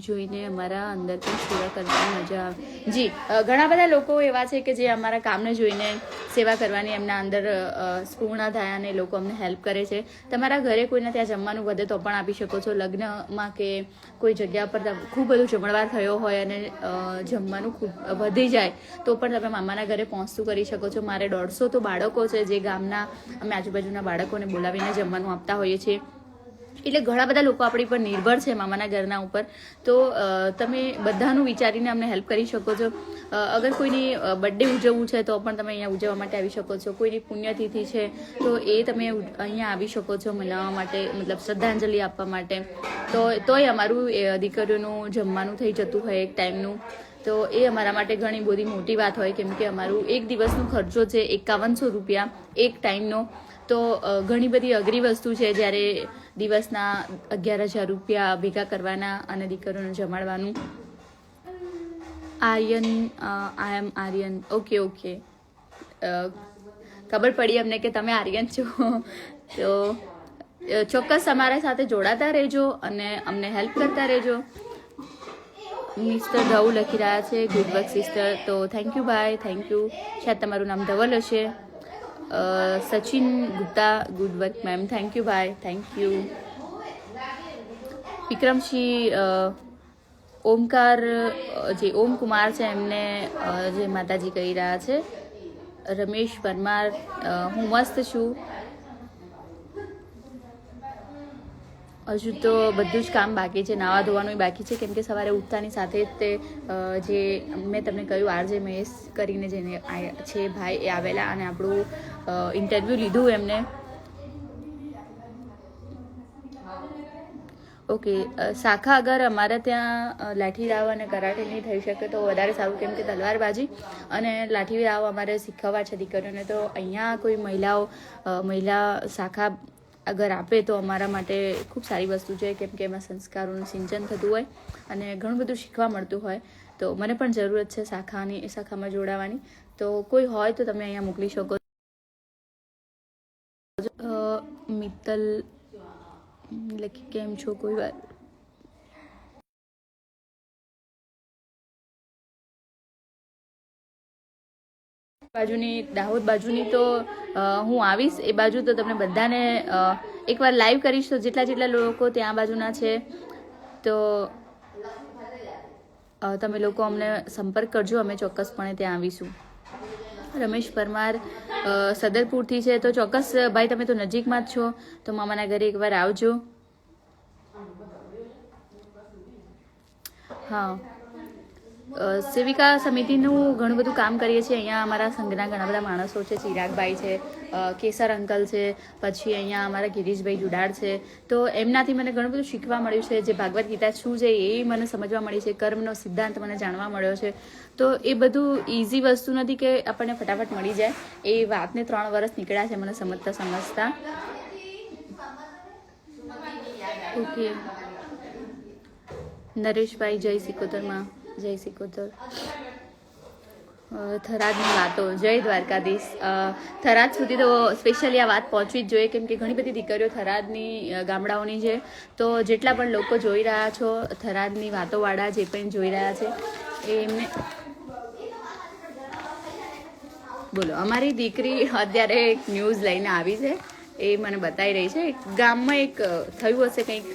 જોઈને અમારા અંદર પણ સેવા કરવાની મજા આવે. જી, ઘણા બધા લોકો એવા છે કે જે અમારા કામને જોઈને સેવા કરવાની એમના અંદર સ્ફૂર્ણ થયા અને લોકો અમને હેલ્પ કરે છે. તમારા ઘરે કોઈને ત્યાં જમવાનું વધે તો પણ આપી શકો છો. લગ્નમાં કે કોઈ જગ્યા પર ખૂબ બધું જમણવાર થયો હોય અને જમવાનું ખૂબ વધી જાય તો પણ તમે મામાના ઘરે પહોંચતું કરી શકો છો. મારે 150 તો બાળકો છે જે ગામના અમે આજુબાજુના બાળકોને બોલાવીને જમવાનું આપતા હોઈએ છીએ, એટલે ઘણા બધા લોકો આપણી પર નિર્ભર છે મામાના ઘરના ઉપર. તો તમે બધાનું વિચારીને અમને હેલ્પ કરી શકો છો. અગર કોઈની બર્થડે ઉજવવું છે તો પણ તમે અહીંયા ઉજવવા માટે આવી શકો છો. કોઈની પુણ્યતિથિ છે તો એ તમે અહીંયા આવી શકો છો મનાવવા માટે, મતલબ શ્રદ્ધાંજલિ આપવા માટે. તોય અમારું દીકરીઓનું જમવાનું થઈ જતું હોય એક ટાઈમનું, તો એ અમારા માટે ઘણી બધી મોટી વાત હોય, કેમ કે અમારું એક દિવસનો ખર્ચો છે 5100 રૂપિયા એક ટાઈમનો. તો ઘણી બધી અઘરી વસ્તુ છે જ્યારે દિવસના 11,000 રૂપિયા ભેગા કરવાના અને દીકરીઓને જમાડવાનું. આર્યન, આઈ એમ આર્યન. ઓકે, ખબર પડી અમને કે તમે આર્યન છો. તો ચોક્કસ અમારા સાથે જોડાતા રહેજો અને અમને હેલ્પ કરતા રહેજો. મિસ્ટર ધવલ લખી રહ્યા છે, ગુડ વર્ક સિસ્ટર. તો થેન્ક યુ ભાઈ, થેન્ક યુ. શાયદ તમારું નામ ધવલ હશે. Sachin Gupta, good work ma'am. Thank you ભાઈ, થેન્ક યુ. વિક્રમસિંહ, ઓમકાર, જે ઓમ કુમાર છે એમને જે માતાજી કહી રહ્યા છે. રમેશ પરમાર, હું મસ્ત છું. હજુ તો બધું જ કામ બાકી છે, નાવા ધોવાનું બાકી છે, કેમ કે સવારે ઉઠતાની સાથે જ તે જે મેં તમને કહ્યું આરજે મહેશ કરીને જેને છે ભાઈ એ આવેલા અને આપણું ઇન્ટરવ્યૂ લીધું એમને. ઓકે, શાખા અગર અમારે ત્યાં લાઠી રાવ અને કરાટે નહીં થઈ શકે તો વધારે સારું, કેમ કે તલવારબાજી અને લાઠી રાવ અમારે શીખવવા છે દીકરીઓને. તો અહીંયા કોઈ મહિલા શાખા અગર આપે તો અમારા માટે ખૂબ સારી વસ્તુ છે, કેમ કે એમાં સંસ્કારોનું સિંચન થતું હોય અને ઘણું બધું શીખવા મળતું હોય. તો મને પણ જરૂરત છે શાખામાં જોડાવાની. તો કોઈ હોય તો તમે અહીંયા મોકલી શકો. મિત્તલ લખી કેમ છો કોઈ વાર બાજુની દાહોદ બાજુની તો હું આવીશ એ બાજુ, તો તમને બધાને એકવાર લાઈવ કરીશ. તો જેટલા લોકો ત્યાં બાજુના છે તો તમે લોકો અમને સંપર્ક કરજો, અમે ચોક્કસપણે ત્યાં આવીશું. રમેશ પરમાર સદરપુરથી છે, તો ચોક્કસ ભાઈ તમે તો નજીકમાં જ છો, તો મામાના ઘરે એકવાર આવજો. હા, સેવિકા સમિતિનું ઘણું બધું કામ કરીએ છીએ અહીંયા. અમારા સંઘના ઘણા બધા માણસો છે, ચિરાગભાઈ છે, કેસર અંકલ છે, પછી અહીંયા અમારા ગિરીશભાઈ જુડાડ છે. તો એમનાથી મને ઘણું બધું શીખવા મળ્યું છે. જે ભાગવત ગીતા શું છે એ મને સમજવા મળી છે, કર્મનો સિદ્ધાંત મને જાણવા મળ્યો છે. તો એ બધું ઇઝી વસ્તુ નથી કે આપણને ફટાફટ મળી જાય. એ વાતને 3 વર્ષ નીકળ્યા છે મને સમજતા. ઓકે, નરેશભાઈ જય સિકોતરમાં, જય સિકોતર. થરાદની વાતો, જય દ્વારકાધીશ. થરાદ સુધી તો સ્પેશિયલી આ વાત પહોંચવી જ જોઈએ, કેમ કે ઘણી બધી દીકરીઓ થરાદની ગામડાઓની છે. તો જેટલા પણ લોકો જોઈ રહ્યા છો, થરાદની વાતોવાળા જે પણ જોઈ રહ્યા છે એ એમને બોલો. અમારી દીકરી અત્યારે એક ન્યૂઝ લઈને આવી છે, એ મને બતાવી રહી છે. ગામમાં એક થયું હશે કંઈક,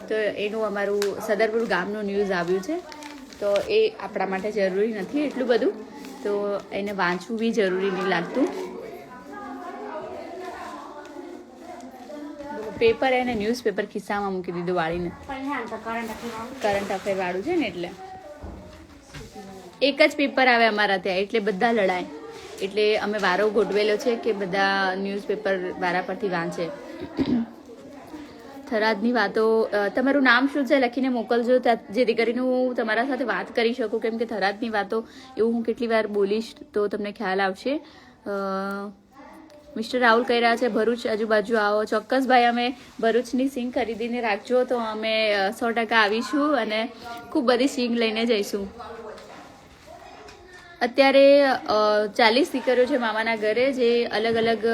તો એનું અમારું સદરપુર ગામનું ન્યૂઝ આવ્યું છે. તો એ આપણા માટે જરૂરી નથી એટલું બધું, તો એને વાંચવું બી જરૂરી નહીં લાગતું. પેપર એને ન્યૂઝપેપર ખિસ્સામાં મૂકી દીધું વાળીને. કરંટ અફેર વાળું છે ને, એટલે એક જ પેપર આવે અમારા ત્યાં, એટલે બધા લડાય. એટલે અમે વારો ગોઠવેલો છે કે બધા ન્યૂઝપેપર વારા પરથી વાંચે. થરાદની વાતો, તમારું નામ શું છે લખીને મોકલજો, જેથી કરીને હું તમારા સાથે વાત કરી શકું, કેમ કે થરાદની વાતો એવું હું કેટલી વાર બોલીશ તો તમને ખ્યાલ આવશે. મિસ્ટર રાહુલ કહી રહ્યા છે ભરૂચ આજુબાજુ આવો. ચોક્કસ ભાઈ, અમે ભરૂચની સિંગ ખરીદીને રાખજો, તો અમે 100% આવીશું અને ખૂબ બધી સિંગ લઈને જઈશું. અત્યારે 40 દીકરીઓ છે મામાના ઘરે, જે અલગ અલગ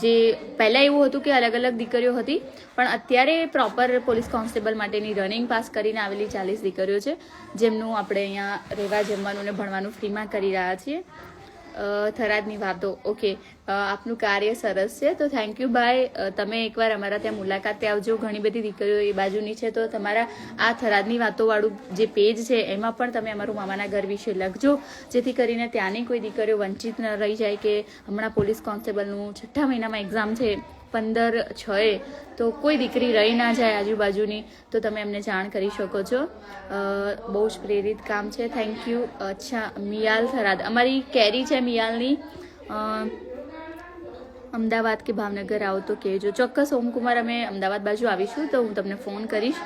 જે પહેલાં એવું હતું કે અલગ અલગ દીકરીઓ હતી, પણ અત્યારે પ્રોપર પોલીસ કોન્સ્ટેબલ માટેની રનિંગ પાસ કરીને આવેલી 40 દીકરીઓ છે, જેમનું આપણે અહીંયા રહેવા જમવાનું અને ભણવાનું ફ્રીમાં કરી રહ્યા છીએ. થરાદની વાતો, ઓકે, આપનું કાર્ય સરસ છે, તો થેન્ક યુ ભાઈ. તમે એકવાર અમારા ત્યાં મુલાકાતે આવજો. ઘણી બધી દીકરીઓ એ બાજુની છે, તો તમારા આ થરાદની વાતોવાળું જે પેજ છે એમાં પણ તમે અમારું મામાના ઘર વિશે લખજો, જેથી કરીને ત્યાંની કોઈ દીકરીઓ વંચિત ન રહી જાય. કે હમણાં પોલીસ કોન્સ્ટેબલનું 6ઠા મહિનામાં એક્ઝામ છે 15/6, તો કોઈ દીકરી રહી ના જાય આજુબાજુની, તો તમે એમને જાણ કરી શકો છો. બહુ જ પ્રેરિત કામ છે, થેન્ક યુ. અચ્છા, મિયાલ થરાદ, અમારી કેરી છે મિયાલની. અમદાવાદ કે ભાવનગર આવો તો કહેજો. ચોક્કસ ઓમકુમાર, અમે અમદાવાદ બાજુ આવીશું તો હું તમને ફોન કરીશ.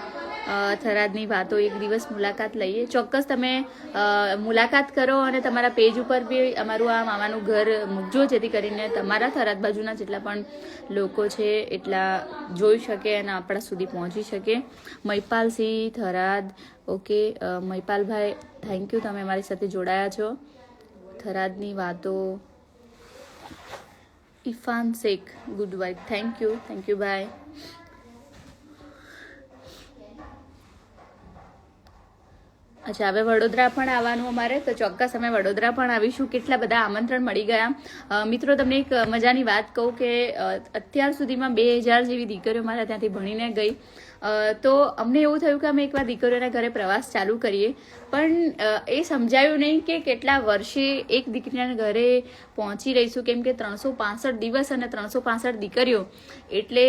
થરાદની વાતો એક દિવસ મુલાકાત લઈએ. ચોક્કસ તમે મુલાકાત કરો અને તમારા પેજ ઉપર બી અમારું આ મામાનું ઘર મૂકજો, જેથી કરીને તમારા થરાદ બાજુના જેટલા પણ લોકો છે એટલા જોઈ શકે અને આપણા સુધી પહોંચી શકે. Mahipalsinh Tharad, okay Mahipalbhai, thank you, તમે અમારી સાથે જોડાયા છો. થરાદની વાતો, Irfan Shaikh, good work, thank you ભાઈ. અચ્છા, હવે વડોદરા પણ આવવાનું અમારે, તો ચોક્કસ અમે વડોદરા પણ આવીશું. કેટલા બધા આમંત્રણ મળી ગયા. મિત્રો, તમને એક મજાની વાત કહું કે અત્યાર સુધીમાં 2000 જેવી દીકરીઓ મારા ત્યાંથી ભણીને ગઈ. તો અમને એવું થયું કે અમે એકવાર દીકરીઓના ઘરે પ્રવાસ ચાલુ કરીએ, પણ એ સમજાયું નહીં કે કેટલા વર્ષે એક દીકરીના ઘરે પહોંચી રહીશું, કેમ કે 365 દિવસ અને 365 દીકરીઓ એટલે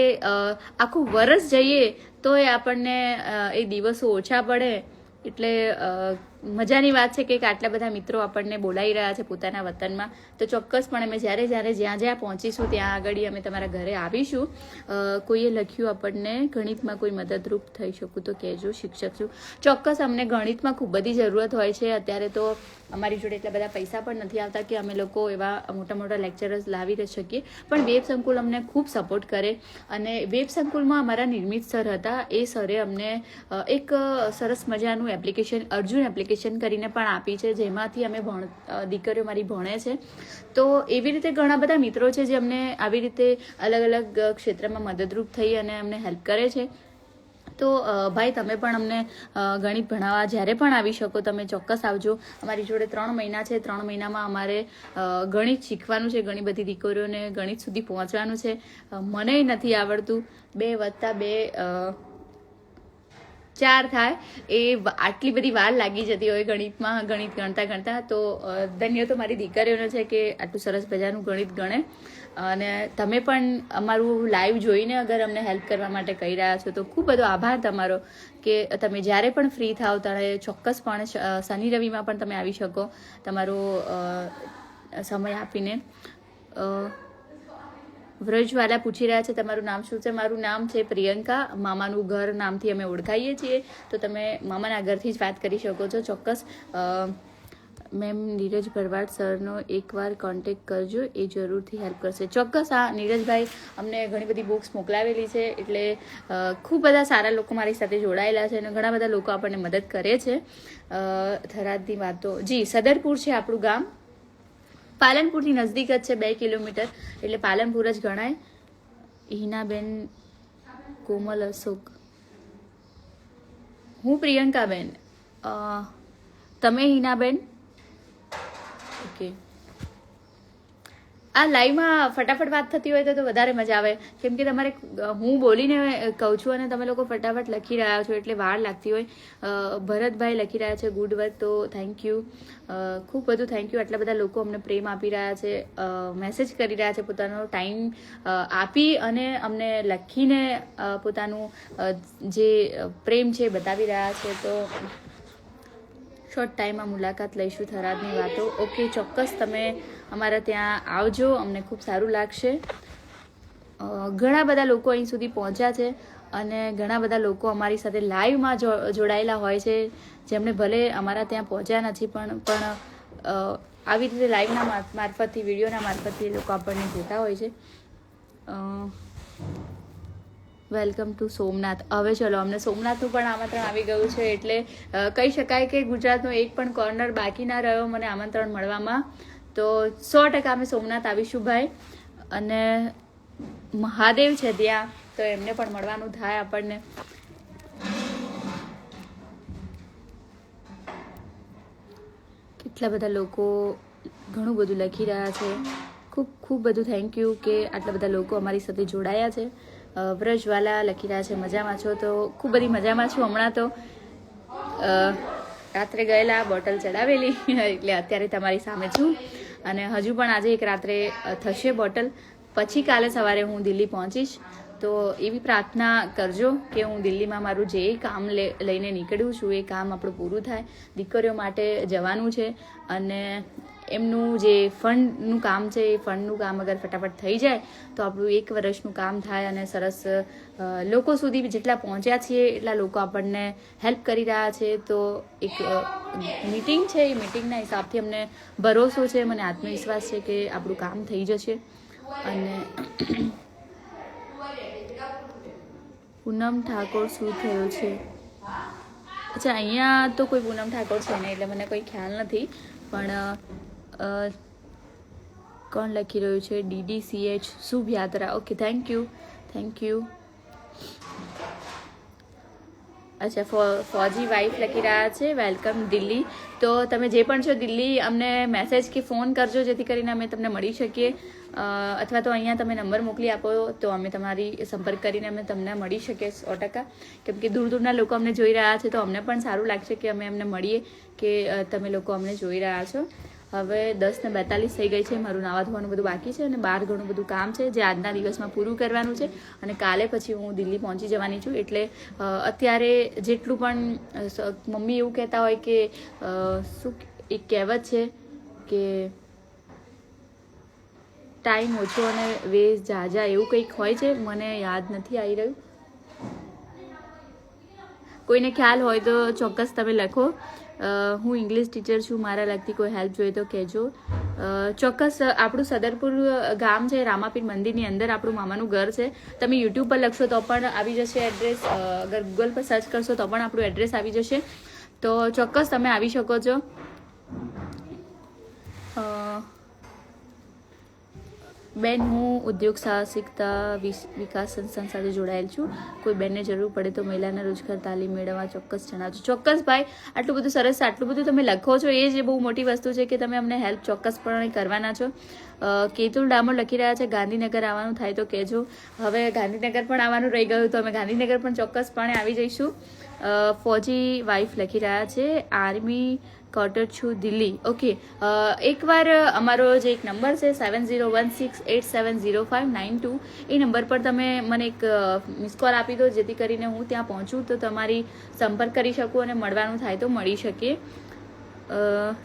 આખું વરસ જઈએ તો એ આપણને એ દિવસો ઓછા પડે. એટલે મજાની વાત છે કે આટલા બધા મિત્રો આપણને બોલાવી રહ્યા છે પોતાના વતનમાં. તો ચોક્કસપણે અમે જ્યાં પહોંચીશું ત્યાં આગળ અમે તમારા ઘરે આવીશું. કોઈએ લખ્યું આપણને ગણિતમાં કોઈ મદદરૂપ થઈ શકું તો કહેજો, શિક્ષક છું. ચોક્કસ, અમને ગણિતમાં ખૂબ બધી જરૂરત હોય છે. અત્યારે તો અમારી જોડે એટલા બધા પૈસા પણ નથી આવતા કે અમે લોકો એવા મોટા મોટા લેક્ચરર્સ લાવી શકીએ, પણ વેબ સંકુલ અમને ખૂબ સપોર્ટ કરે. અને વેબ સંકુલમાં અમારા નિર્મિત સર હતા, એ સરે અમને એક સરસ મજાનું એપ્લિકેશન અર્જુન એપ્લિકેશન કરીને પણ આપી છે, જેમાંથી અમે દીકરીઓ મારી ભણે છે. તો એવી રીતે ઘણા બધા મિત્રો છે જે અમને આવી રીતે અલગ અલગ ક્ષેત્રમાં મદદરૂપ થઈ અને અમને હેલ્પ કરે છે. તો ભાઈ, તમે પણ અમને ગણિત ભણાવવા જ્યારે પણ આવી શકો તમે ચોક્કસ આવજો. અમારી જોડે 3 મહિના છે. 3 મહિનામાં અમારે ગણિત શીખવાનું છે. ઘણી બધી દીકરીઓને ગણિત સુધી પહોંચવાનું છે. મને નથી આવડતું. 2 + 2 4 થાય, એ આટલી બધી વાર લાગી જતી હોય ગણિતમાં, ગણિત ગણતા. તો ધન્ય તો મારી દીકરીઓને છે કે આટલું સરસ મજાનું ગણિત ગણે. અને તમે પણ અમારું લાઈવ જોઈને અગર અમને હેલ્પ કરવા માટે કહી રહ્યા છો તો ખૂબ બધો આભાર તમારો, કે તમે જ્યારે પણ ફ્રી થાવ ત્યારે ચોક્કસપણે શનિ રવિમાં પણ તમે આવી શકો તમારો સમય આપીને. વ્રજવાલા પૂછી રહ્યા છે તમારું નામ શું છે. મારું નામ છે પ્રિયંકા. મામાનું ઘર નામથી અમે ઓળખાઈએ છીએ, તો તમે મામાના ઘરથી જ વાત કરી શકો છો ચોક્કસ. મેમ, નીરજ ભરવાડ સરનો એકવાર કોન્ટેક્ટ કરજો, એ જરૂરથી હેલ્પ કરશે. ચોક્કસ. હા નીરજભાઈ, અમને ઘણી બધી બુક્સ મોકલાવેલી છે, એટલે ખૂબ બધા સારા લોકો મારી સાથે જોડાયેલા છે અને ઘણા બધા લોકો આપણને મદદ કરે છે. થરાદની વાતો, જી, સદરપુર છે આપણું ગામ. પાલનપુરથી નજદીક જ છે, 2 કિલોમીટર, એટલે પાલનપુર જ ગણાય. હિનાબેન, કોમલ, અશોક. હું પ્રિયંકાબેન. તમે હિનાબેન? ઓકે. આ લાઈવમાં ફટાફટ વાત થતી હોય તો વધારે મજા આવે, કેમ કે તમારે હું બોલીને કહું છું અને તમે લોકો ફટાફટ લખી રહ્યા છો એટલે વાર લાગતી હોય. ભરતભાઈ લખી રહ્યા છે ગુડ વર્ક, તો થેન્ક યુ, ખૂબ બધું થેન્ક યુ. આટલા બધા લોકો અમને પ્રેમ આપી રહ્યા છે, મેસેજ કરી રહ્યા છે, પોતાનો ટાઈમ આપી અને અમને લખીને પોતાનું જે પ્રેમ છે બતાવી રહ્યા છે. તો શોર્ટ ટાઈમમાં મુલાકાત લઈશું થરાદની વાતો. ઓકે, ચોક્કસ તમે અમારા ત્યાં આવજો, અમને ખૂબ સારું લાગશે. ઘણા બધા લોકો અહીં સુધી પહોંચ્યા છે અને ઘણા બધા લોકો અમારી સાથે લાઈવમાં જોડાયેલા હોય છે, જેમણે ભલે અમારા ત્યાં પહોંચ્યા નથી પણ આવી રીતે લાઈવના મારફતથી, વિડીયોના મારફતથી લોકો આપણને જોતા હોય છે. Welcome to Somnath. હવે ચલો, અમને સોમનાથનું પણ આમંત્રણ આવી ગયું છે, એટલે કહી શકાય કે ગુજરાતનો એક પણ કોર્નર બાકી ના રહ્યો મને આમંત્રણ મળવામાં. તો 100% અમે સોમનાથ આવીશું ભાઈ. અને મહાદેવ છે ત્યાં, તો એમને પણ મળવાનું થાય આપણને. કેટલા બધા લોકો ઘણું બધું લખી રહ્યા છે. ખૂબ ખૂબ બધું થેન્ક યુ કે આટલા બધા લોકો અમારી સાથે જોડાયા છે. વ્રજવાલા લખી રહ્યા છે મજામાં છો, તો ખૂબ બધી મજામાં છું હમણાં. તો રાત્રે ગયેલા, બોટલ ચડાવેલી, એટલે અત્યારે તમારી સામે છું. અને હજુ પણ આજે એક રાત્રે થશે બોટલ, પછી કાલે સવારે હું દિલ્હી પહોંચીશ. તો એવી પ્રાર્થના કરજો કે હું દિલ્હીમાં મારું જે કામ લઈને નીકળ્યું છું એ કામ આપણું પૂરું થાય. દીકરીઓ માટે જવાનું છે અને એમનું જે ફંડનું કામ છે એ ફંડનું કામ અગર ફટાફટ થઈ જાય તો આપણું 1 વર્ષનું કામ થાય અને સરસ લોકો સુધી જેટલા પહોંચ્યા છીએ એટલા લોકો આપણને હેલ્પ કરી રહ્યા છે. તો એક મીટિંગ છે, એ મીટિંગના હિસાબથી અમને ભરોસો છે, મને આત્મવિશ્વાસ છે કે આપણું કામ થઈ જશે. અને પૂનમ ઠાકોર શું થયું છે? અચ્છા, અહીંયા તો કોઈ પૂનમ ઠાકોર છે નહીં, એટલે મને કોઈ ખ્યાલ નથી. પણ કોણ લખી રહ્યું છે? DDCH શુભ યાત્રા. Okay, thank you. અચ્છા ફોજી વાઇફ લખી રહ્યા છે વેલકમ દિલ્હી. તો તમે જે પણ છો દિલ્હી અમને મેસેજ કે ફોન કરજો જેથી કરીને અમે તમને મળી શકીએ, અથવા તો અહીંયા તમે નંબર મોકલી આપો તો અમે તમારી સંપર્ક કરીને અમે તમને મળી શકીએ 100%. કેમ કે દૂર દૂરના લોકો અમને જોઈ રહ્યા છે તો અમને પણ સારું લાગશે કે અમે એમને મળીએ કે તમે લોકો અમને જોઈ રહ્યા છો. હવે 10:42 થઈ ગઈ છે. મારું નાવા ધોવાનું બધું બાકી છે અને બહાર ઘણું બધું કામ છે જે આજના દિવસમાં પૂરું કરવાનું છે અને કાલે પછી હું દિલ્હી પહોંચી જવાની છું. એટલે અત્યારે જેટલું પણ મમ્મી એવું કહેતા હોય કે શું એક કહેવત છે કે ટાઈમ ઓછો અને વેઝ ઝાઝા એવું કંઈક હોય છે, મને યાદ નથી આવી રહ્યું. કોઈને ખ્યાલ હોય તો ચોક્કસ તમે લખો. હું ઇંગ્લિશ ટીચર છું, મારા લગતી કોઈ હેલ્પ જોઈએ તો કહેજો. ચોક્કસ આપણું સદરપુર ગામ છે, રામાપીર મંદિરની અંદર આપણું મામાનું ઘર છે. તમે યુટ્યુબ પર લખશો તો પણ આવી જશે એડ્રેસ, અગર ગૂગલ પર સર્ચ કરશો તો પણ આપણું એડ્રેસ આવી જશે. તો ચોક્કસ તમે આવી શકો છો. બેન હું ઉદ્યોગ સાહસિકતા વિકાસ સંસ્થાન સાથે જોડાયેલ છું. કોઈ બેનને જરૂર પડે તો મહિલાના રોજગાર તાલીમ મેળવવા ચોક્કસ જણાવજો. ચોક્કસ ભાઈ, આટલું બધું સરસ, આટલું બધું તમે લખો છો એ જ બહુ મોટી વસ્તુ છે કે તમે અમને હેલ્પ ચોક્કસપણે કરવાના છો. કેતુલ ડામોર લખી રહ્યા છે ગાંધીનગર આવવાનું થાય તો કહેજો. હવે ગાંધીનગર પણ આવવાનું રહી ગયું તો અમે ગાંધીનગર પણ ચોક્કસપણે આવી જઈશું. ફોજી વાઇફ લખી રહ્યા છે આર્મી ક્વાર્ટર છું દિલ્હી. ઓકે, એકવાર અમારો જે એક નંબર છે 7016870592 એ નંબર પર તમે મને એક મિસ કોલ આપી દો જેથી કરીને હું ત્યાં પહોંચું તો તમારી સંપર્ક કરી શકું અને મળવાનું થાય તો મળી શકીએ.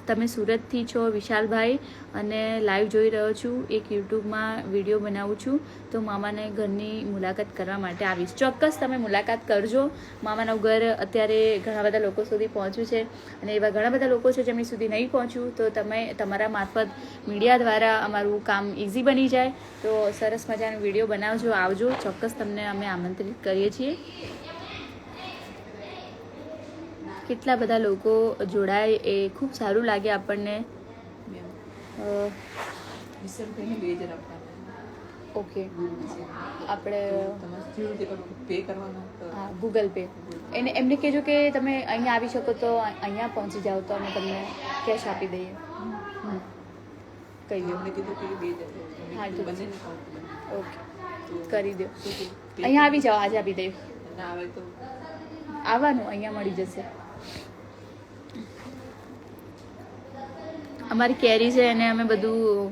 તમે સુરતથી છો વિશાલભાઈ અને લાઈવ જોઈ રહ્યો છું. એક યુટ્યુબમાં વિડીયો બનાવું છું તો મામાને ઘરની મુલાકાત કરવા માટે આવીશ. ચોક્કસ તમે મુલાકાત કરજો. મામાનું ઘર અત્યારે ઘણા બધા લોકો સુધી પહોંચ્યું છે અને એવા ઘણા બધા લોકો છે જેમની સુધી નહીં પહોંચ્યું તો તમે તમારા મારફત મીડિયા દ્વારા અમારું કામ ઇઝી બની જાય તો સરસ મજાનો વિડીયો બનાવજો, આવજો. ચોક્કસ તમને અમે આમંત્રિત કરીએ છીએ. કેટલા બધા લોકો જોડાય એ ખૂબ સારું લાગે આપણને. ઓકે, આપણે હા ગૂગલ પે એમને કહેજો કે તમે અહીંયા આવી શકો તો અહીંયા પહોંચી જાઓ તો અમે તમને કેશ આપી દઈએ. કહી દો. હા ઓકે, કરી દો. અહીંયા આવી જાઓ, આજે આપી દઈએ. આવવાનું અહીંયા મળી જશે. અમારી કેરી છે અને અમે બધું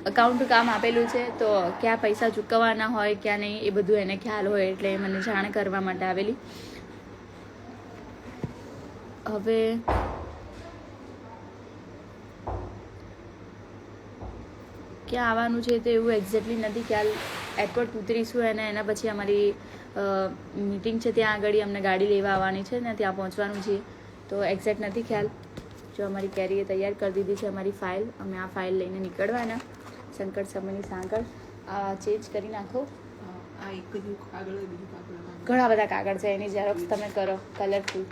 અકાઉન્ટ કામ આપેલું છે તો ક્યાં પૈસા ચૂકવવાના હોય ક્યાં નહીં એ બધું એને ખ્યાલ હોય એટલે મને જાણ કરવા માટે આવેલી. હવે ક્યાં આવવાનું છે તો એવું એક્ઝેક્ટલી નથી ખ્યાલ. એરપોર્ટ ઉતરીશું અને એના પછી અમારી મીટિંગ છે ત્યાં આગળ અમને ગાડી લેવા આવવાની છે ને ત્યાં પહોંચવાનું છે તો એક્ઝેક્ટ નથી ખ્યાલ. જો અમારી કેરીએ તૈયાર કરી દીધી છે અમારી ફાઇલ, અમે આ ફાઇલ લઈને નીકળવાના. સંકટ સમયની સાંકળ આ ચેન્જ કરી નાખો. ઘણા બધા કાગળ છે એની ઝેરોક્સ તમે કરો કલરફુલ.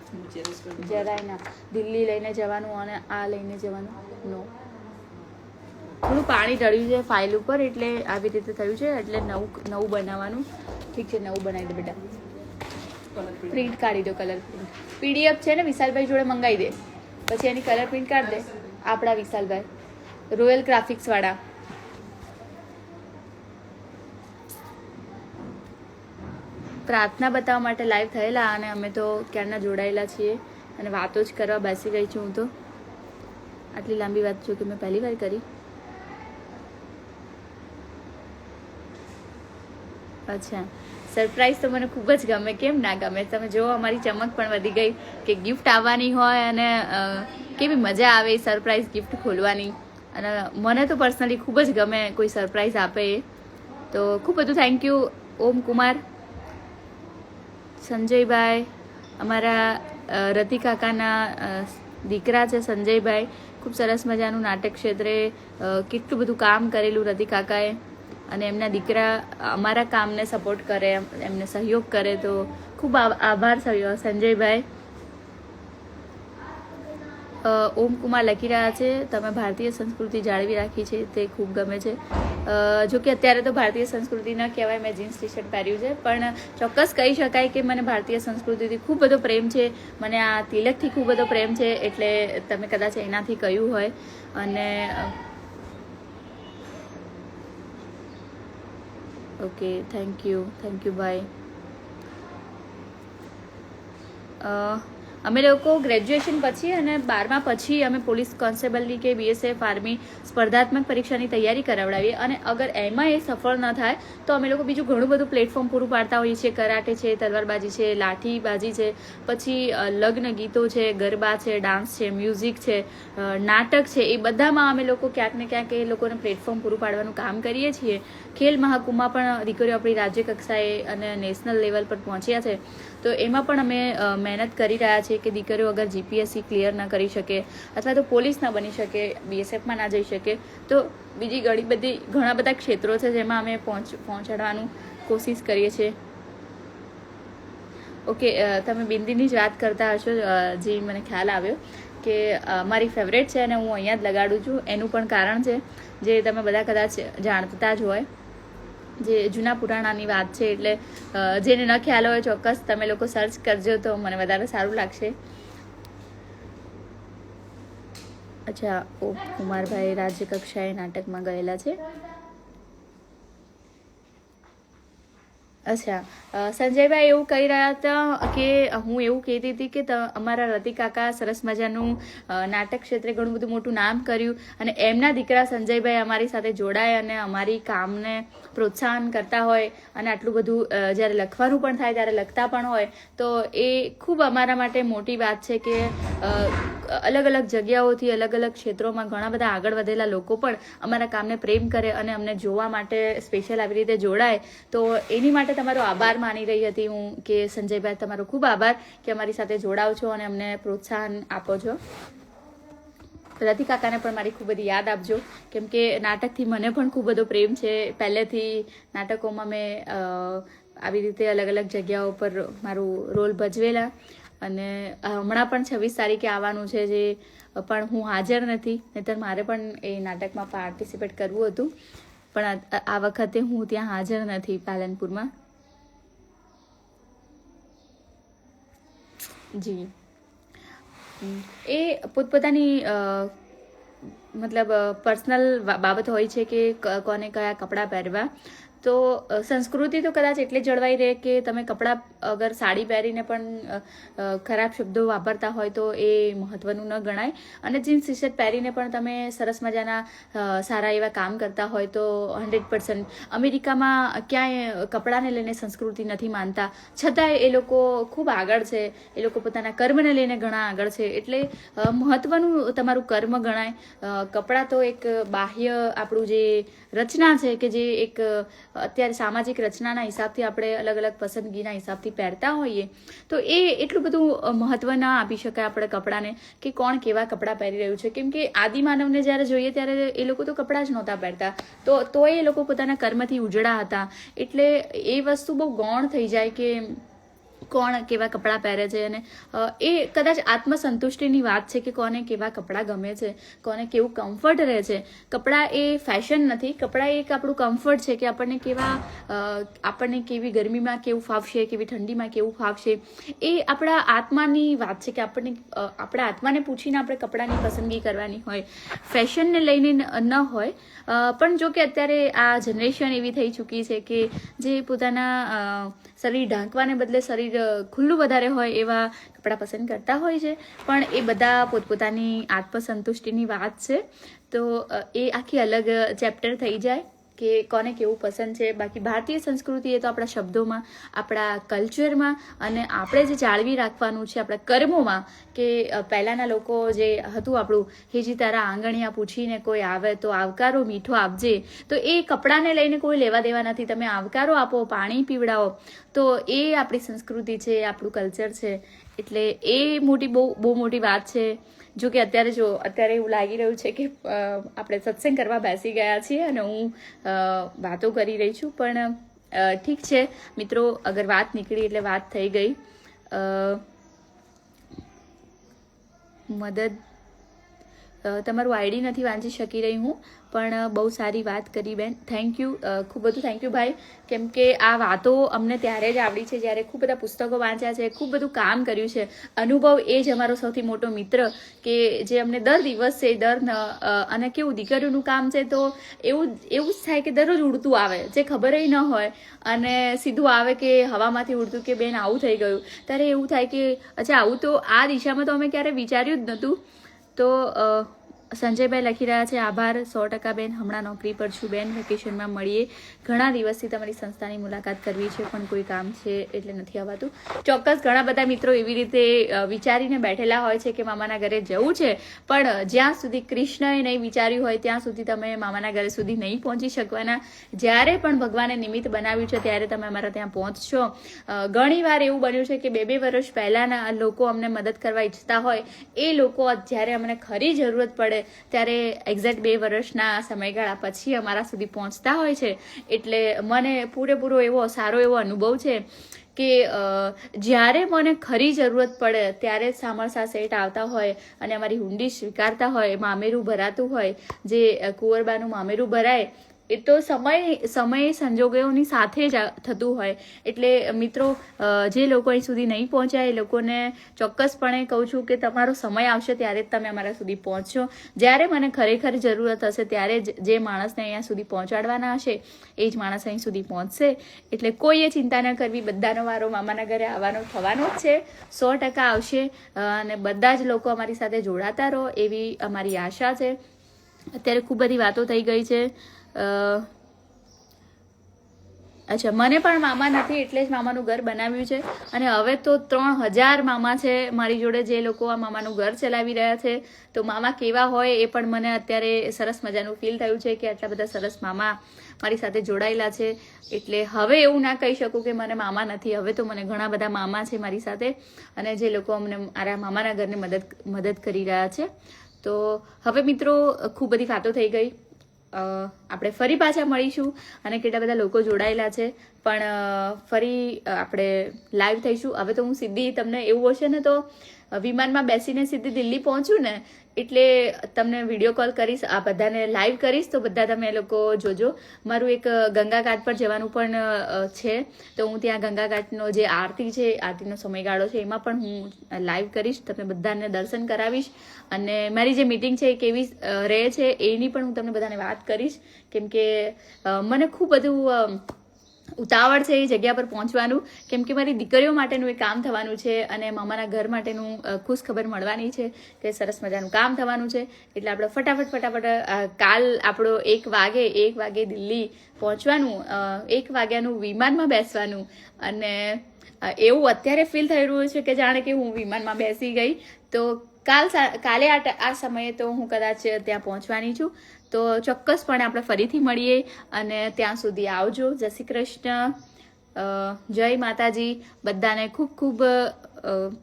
જરાય ના દિલ્હી લઈને જવાનું અને આ લઈને જવાનું નો. થોડું પાણી ઢળ્યું છે ફાઇલ ઉપર એટલે આવી રીતે થયું છે એટલે નવું બનાવવાનું. ઠીક છે, નવું બનાવી દે બેટા. પ્રિન્ટ કાઢી દો, કલર પ્રિન્ટ. પીડીએફ છે ને વિશાલભાઈ જોડે મંગાવી દે પછી એની કલર પ્રિન્ટ કાઢી દે. આપણા વિશાલભાઈ રોયલ ગ્રાફિક્સ વાળા. પ્રાર્થના બતાવવા માટે લાઈવ થયેલા અને અમે તો ક્યારના જોડાયેલા છીએ અને વાતો જ કરવા બેસી ગઈ છું હું તો. આટલી લાંબી વાત જો કે મેં પહેલી વાર કરી. અચ્છા, સરપ્રાઈઝ તો મને ખૂબ જ ગમે, કેમ ના ગમે. તમે જો અમારી ચમક પણ વધી ગઈ કે ગિફ્ટ આવવાની હોય અને કેવી મજા આવે સરપ્રાઈઝ ગિફ્ટ ખોલવાની. અને મને તો પર્સનલી ખૂબ જ ગમે કોઈ સરપ્રાઈઝ આપે એ. તો ખૂબ બધું થેન્ક યુ ઓમ કુમાર, સંજયભાઈ, અમારા રતિ કાકાના દીકરા છે સંજયભાઈ. ખૂબ સરસ મજાનું નાટક ક્ષેત્રે કેટલું બધું કામ કરેલું રતિ કાકાએ અને એમના દીકરા અમારા કામને સપોર્ટ કરે, એમને સહયોગ કરે તો ખૂબ આભાર સંજયભાઈ. ઓમકુમાર લખી રહ્યા છે તમે ભારતીય સંસ્કૃતિ જાળવી રાખી છે તે ખૂબ ગમે છે. જો કે અત્યારે તો ભારતીય સંસ્કૃતિ ન કહેવાય, મેં જીન્સ ટી શર્ટ પહેર્યું છે, પણ ચોક્કસ કહી શકાય કે મને ભારતીય સંસ્કૃતિથી ખૂબ બધો પ્રેમ છે, મને આ તિલકથી ખૂબ બધો પ્રેમ છે, એટલે તમે કદાચ એનાથી કહ્યું હોય. અને ઓકે, થેન્ક યુ ભાઈ. અમે લોકો ગ્રેજ્યુએશન પછી અને 12મા પછી અમે પોલીસ કોન્સ્ટેબલની કે BSF આર્મી સ્પર્ધાત્મક પરીક્ષાની તૈયારી કરાવડાવીએ, અને અગર એમાં એ સફળ ન થાય તો અમે લોકો બીજું ઘણું બધું પ્લેટફોર્મ પૂરું પાડતા હોઈએ છીએ. કરાટે છે, તલવારબાજી છે, લાઠીબાજી છે, પછી લગ્ન ગીતો છે, ગરબા છે, ડાન્સ છે, મ્યુઝિક છે, નાટક છે, એ બધામાં અમે લોકો ક્યાંક ને ક્યાંક એ લોકોને પ્લેટફોર્મ પૂરું પાડવાનું કામ કરીએ છીએ. ખેલ મહાકુંભમાં પણ દીકરીઓ આપણી રાજ્ય કક્ષાએ અને નેશનલ લેવલ પર પહોંચ્યા છે, તો એમાં પણ અમે મહેનત કરી રહ્યા છીએ કે દીકરીઓ અગર GPSC ક્લિયર ના કરી શકે અથવા તો પોલીસ ના બની શકે, BSFમાં ના જઈ શકે, તો બીજી ઘણા બધા ક્ષેત્રો છે જેમાં અમે પહોંચાડવાનું કોશિશ કરીએ છીએ. ઓકે, તમે બિંદીની જ વાત કરતા હશો, જે મને ખ્યાલ આવ્યો કે મારી ફેવરેટ છે અને હું અહીંયા જ લગાડું છું. એનું પણ કારણ છે જે તમે બધા કદાચ જાણતા જ હોય, જે જૂના પુરાણાની વાત છે, એટલે જેને ન ખ્યાલ હોય ચોક્કસ તમે લોકો સર્ચ કરજો તો મને વધારે સારું લાગશે. અચ્છા, ઓ કુમારભાઈ રાજ્ય કક્ષાએ નાટકમાં ગયેલા છે. અચ્છા, સંજયભાઈ એવું કહી રહ્યા હતા કે હું એવું કહેતી હતી કે અમારા રતિ કાકા સરસ મજાનું નાટક ક્ષેત્રે ઘણું બધું મોટું નામ કર્યું, અને એમના દીકરા સંજયભાઈ અમારી સાથે જોડાય અને અમારી કામને પ્રોત્સાહન કરતા હોય, અને આટલું બધું જ્યારે લખવાનું પણ થાય ત્યારે લખતા પણ હોય, તો એ ખૂબ અમારા માટે મોટી વાત છે કે અલગ અલગ જગ્યાઓથી અલગ અલગ ક્ષેત્રોમાં ઘણા બધા આગળ વધેલા લોકો પણ અમારા કામને પ્રેમ કરે અને અમને જોવા માટે સ્પેશિયલ આવી રીતે જોડાય. તો એની માટે તમારો આભાર માની રહી હતી હું કે સંજયભાઈ, તમારો ખૂબ આભાર કે અમારી સાથે જોડાવ છો અને અમને પ્રોત્સાહન આપો છો. રતિ કાકાને પણ મારી ખૂબ બધી યાદ આપજો, કેમ કે નાટકથી મને પણ ખૂબ બધો પ્રેમ છે. પહેલેથી નાટકોમાં મેં આવી રીતે અલગ અલગ જગ્યાઓ પર મારું રોલ ભજવેલા, અને હમણાં પણ 26 તારીખે આવવાનું છે, જે પણ હું હાજર નથી, નહીંતર મારે પણ એ નાટકમાં પાર્ટિસિપેટ કરવું હતું, પણ આ વખતે હું ત્યાં હાજર નથી પાલનપુરમાં. જી, એ પોતપોતાની મતલબ પર્સનલ બાબત હોય છે કે કોને કયા કપડાં પહેરવા. તો સંસ્કૃતિ તો કદાચ એટલે જળવાઈ રહે કે તમે કપડાં અગર સાડી પહેરીને પણ ખરાબ શબ્દો વાપરતા હોય તો એ મહત્વનું ન ગણાય, અને જીન્સ ટી શર્ટ પહેરીને પણ તમે સરસ મજાના સારા એવા કામ કરતા હોય તો 100%. અમેરિકામાં ક્યાંય કપડાને લઈને સંસ્કૃતિ નથી માનતા, છતાંય એ લોકો ખૂબ આગળ છે, એ લોકો પોતાના કર્મને લઈને ઘણા આગળ છે, એટલે મહત્વનું તમારું કર્મ ગણાય. કપડાં તો એક બાહ્ય આપણું જે રચના છે કે જે એક અત્યારે સામાજિક રચનાના હિસાબથી આપણે અલગ અલગ પસંદગીના હિસાબથી પહેરતા હોઈએ, તો એ એટલું બધું મહત્વ ના આપી શકાય આપણે કપડાને કે કોણ કેવા કપડાં પહેરી રહ્યું છે, કેમ કે આદિમાનવને જ્યારે જોઈએ ત્યારે એ લોકો તો કપડાં જ નહોતા પહેરતા, તો એ લોકો પોતાના કર્મથી ઉજળા હતા. એટલે એ વસ્તુ બહુ ગૌણ થઈ જાય કે કોણ કેવા કપડાં પહેરે છે, અને એ કદાચ આત્મસંતુષ્ટિની વાત છે કે કોને કેવા કપડાં ગમે છે, કોને કેવું કમ્ફર્ટ રહે છે. કપડાં એ ફેશન નથી, કપડાં એક આપણું કમ્ફર્ટ છે કે આપણને કેવી ગરમીમાં કેવું ફાવશે, કેવી ઠંડીમાં કેવું ફાવશે. એ આપણા આત્માની વાત છે કે આપણા આત્માને પૂછીને આપણે કપડાની પસંદગી કરવાની હોય, ફેશનને લઈને ન હોય. પણ જો કે અત્યારે આ જનરેશન એવી થઈ ચૂકી છે કે જે પોતાના શરીર ઢાંકવાને બદલે શરીર ખુલ્લું વધારે હોય એવા કપડાં પસંદ કરતા હોય છે, પણ એ બધા પોતપોતાની આત્મસંતુષ્ટિની વાત છે. તો એ આખી અલગ ચેપ્ટર થઈ જાય કે કોને કેવું પસંદ છે. બાકી ભારતીય સંસ્કૃતિ એ તો આપણા શબ્દોમાં, આપણા કલ્ચરમાં, અને આપણે જે જાળવી રાખવાનું છે આપણા કર્મોમાં, કે પહેલાંના લોકો જે હતું આપણું હેજી તારા આંગણિયા પૂછીને કોઈ આવે તો આવકારો મીઠો આપજે, તો એ કપડાને લઈને કોઈ લેવા દેવા નથી. તમે આવકારો આપો, પાણી પીવડાવો, તો એ આપણી સંસ્કૃતિ છે, આપણું કલ્ચર છે. એટલે એ બહુ મોટી વાત છે. જો કે અત્યારે એવું લાગી રહ્યું છે કે આપણે સત્સંગ કરવા બેસી ગયા છીએ અને હું વાતો કરી રહી છું, પણ ઠીક છે મિત્રો, અગર વાત નીકળી એટલે વાત થઈ ગઈ. મદદ તમારું આઈડી નથી વાંચી શકી રહી હું, પણ બહુ સારી વાત કરી બેન. થેન્ક યુ, ખૂબ બધું થેન્ક યુ ભાઈ, કેમ કે આ વાતો અમને ત્યારે જ આવડી છે જ્યારે ખૂબ બધા પુસ્તકો વાંચ્યા છે, ખૂબ બધું કામ કર્યું છે. અનુભવ એ જ અમારો સૌથી મોટો મિત્ર, કે જે અમને દર દિવસે અને કેવું દીકરીઓનું કામ છે તો એવું જ થાય કે દરરોજ ઉડતું આવે, જે ખબર ન હોય અને સીધું આવે કે હવામાંથી ઉડતું કે બેન આવું થઈ ગયું, ત્યારે એવું થાય કે અચ્છા આવું તો આ દિશામાં તો અમે ક્યારે વિચાર્યું જ નહોતું. તો સંજયભાઈ લખી રહ્યા છે આભાર 100% બેન, હમણાં નોકરી પર છું બેન, વેકેશનમાં મળીએ. ઘણા દિવસથી તમારી સંસ્થાની મુલાકાત કરવી છે પણ કોઈ કામ છે એટલે નથી આવતું. ચોક્કસ ઘણા બધા મિત્રો એવી રીતે વિચારીને બેઠેલા હોય છે કે મામાના ઘરે જવું છે, પણ જ્યાં સુધી કૃષ્ણએ નહીં વિચાર્યું હોય ત્યાં સુધી તમે મામાના ઘરે સુધી નહીં પહોંચી શકવાના. જ્યારે પણ ભગવાને નિમિત્ત બનાવ્યું છે ત્યારે તમે અમારા ત્યાં પહોંચશો. ઘણી વાર એવું બન્યું છે કે 2 વર્ષ પહેલાના લોકો અમને મદદ કરવા ઈચ્છતા હોય, એ લોકો જ્યારે અમને ખરી જરૂરત પડે ત્યારે એક્ઝેક્ટ 2 વર્ષના સમયગાળા પછી અમારા સુધી પહોંચતા હોય છે. એટલે મને પૂરેપૂરો એવો સારો એવો અનુભવ છે કે જ્યારે મને ખરી જરૂરત પડે ત્યારે સામરસા શેઠ આવતા હોય અને અમારી હુંડી સ્વીકારતા હોય, મામેરું ભરાતું હોય, જે કુંવરબાનું મામેરું ભરાય એ તો સમય સંજોગોની સાથે જ થતું હોય. એટલે મિત્રો, જે લોકો અહીં સુધી નહીં પહોંચ્યા એ લોકોને ચોક્કસપણે કહું છું કે તમારો સમય આવશે ત્યારે જ તમે અમારા સુધી પહોંચશો. જ્યારે મને ખરેખર જરૂરત હશે ત્યારે જ જે માણસને અહીંયા સુધી પહોંચાડવાના હશે એ જ માણસ અહીં સુધી પહોંચશે. એટલે કોઈએ ચિંતા ન કરવી, બધાનો વારો મામાના ઘરે આવવાનો થવાનો જ છે, 100% આવશે. અને બધા જ લોકો અમારી સાથે જોડાતા રહો એવી અમારી આશા છે. અત્યારે ખૂબ બધી વાતો થઈ ગઈ છે. અચ્છા, મને પણ મામા નથી એટલે જ મામાનું ઘર બનાવ્યું છે, અને હવે તો 3000 મામા છે મારી જોડે, જે લોકો આ મામાનું ઘર ચલાવી રહ્યા છે. તો મામા કેવા હોય એ પણ મને અત્યારે સરસ મજાનું ફીલ થયું છે કે આટલા બધા સરસ મામા મારી સાથે જોડાયેલા છે. એટલે હવે એવું ના કહી શકું કે મને મામા નથી, હવે તો મને ઘણા બધા મામા છે મારી સાથે, અને જે લોકો અમને મારા મામાના ઘરને મદદ કરી રહ્યા છે. તો હવે મિત્રો, ખૂબ બધી વાતો થઈ ગઈ, આપણે ફરી પાછા મળીશું. અને કેટલા બધા લોકો જોડાયેલા છે, પણ ફરી આપણે લાઈવ થઈશું. હવે તો હું સીધી, તમને એવું હશે ને તો વિમાનમાં બેસીને સીધી દિલ્હી પહોંચું ને એટલે તમને વિડીયો કોલ કરીશ, આ બધાને લાઈવ કરીશ, તો બધા તમે લોકો જોજો. મારું એક ગંગા ઘાટ પર જવાનું પણ છે, તો હું ત્યાં ગંગા ઘાટનો જે આરતી છે, આરતીનો સમયગાળો છે, એમાં પણ હું લાઈવ કરીશ, તમને બધાને દર્શન કરાવીશ. અને મારી જે મીટિંગ છે એ કેવી રહે છે એની પણ હું તમને બધાને વાત કરીશ, કેમ કે મને ખૂબ બધું ઉતાવળ છે એ જગ્યા પર પહોંચવાનું, કેમ કે મારી દીકરીઓ માટેનું એ કામ થવાનું છે અને મામાના ઘર માટેનું ખુશ ખબર મળવાની છે કે સરસ મજાનું કામ થવાનું છે. એટલે આપણે ફટાફટ કાલ આપણો 1 વાગે દિલ્હી પહોંચવાનું, 1 વાગ્યાનું વિમાનમાં બેસવાનું. અને એવું અત્યારે ફીલ થઈ રહ્યું છે કે જાણે કે હું વિમાનમાં બેસી ગઈ. તો કાલે આ સમયે તો હું કદાચ ત્યાં પહોંચવાની છું. તો ચોક્કસપણે આપણે ફરીથી મળીએ, અને ત્યાં સુધી આવજો. જય શ્રી કૃષ્ણ, જય માતાજી. બધાને ખૂબ ખૂબ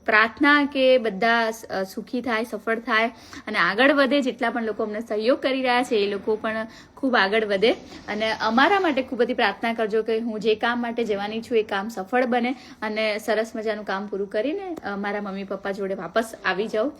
પ્રાર્થના કે બધા સુખી થાય, સફળ થાય અને આગળ વધે. જેટલા પણ લોકો અમને સહયોગ કરી રહ્યા છે એ લોકો પણ ખૂબ આગળ વધે. અને અમારા માટે ખૂબ બધી પ્રાર્થના કરજો કે હું જે કામ માટે જવાની છું એ કામ સફળ બને અને સરસ મજાનું કામ પૂરું કરીને મારા મમ્મી પપ્પા જોડે વાપસ આવી જાઉં.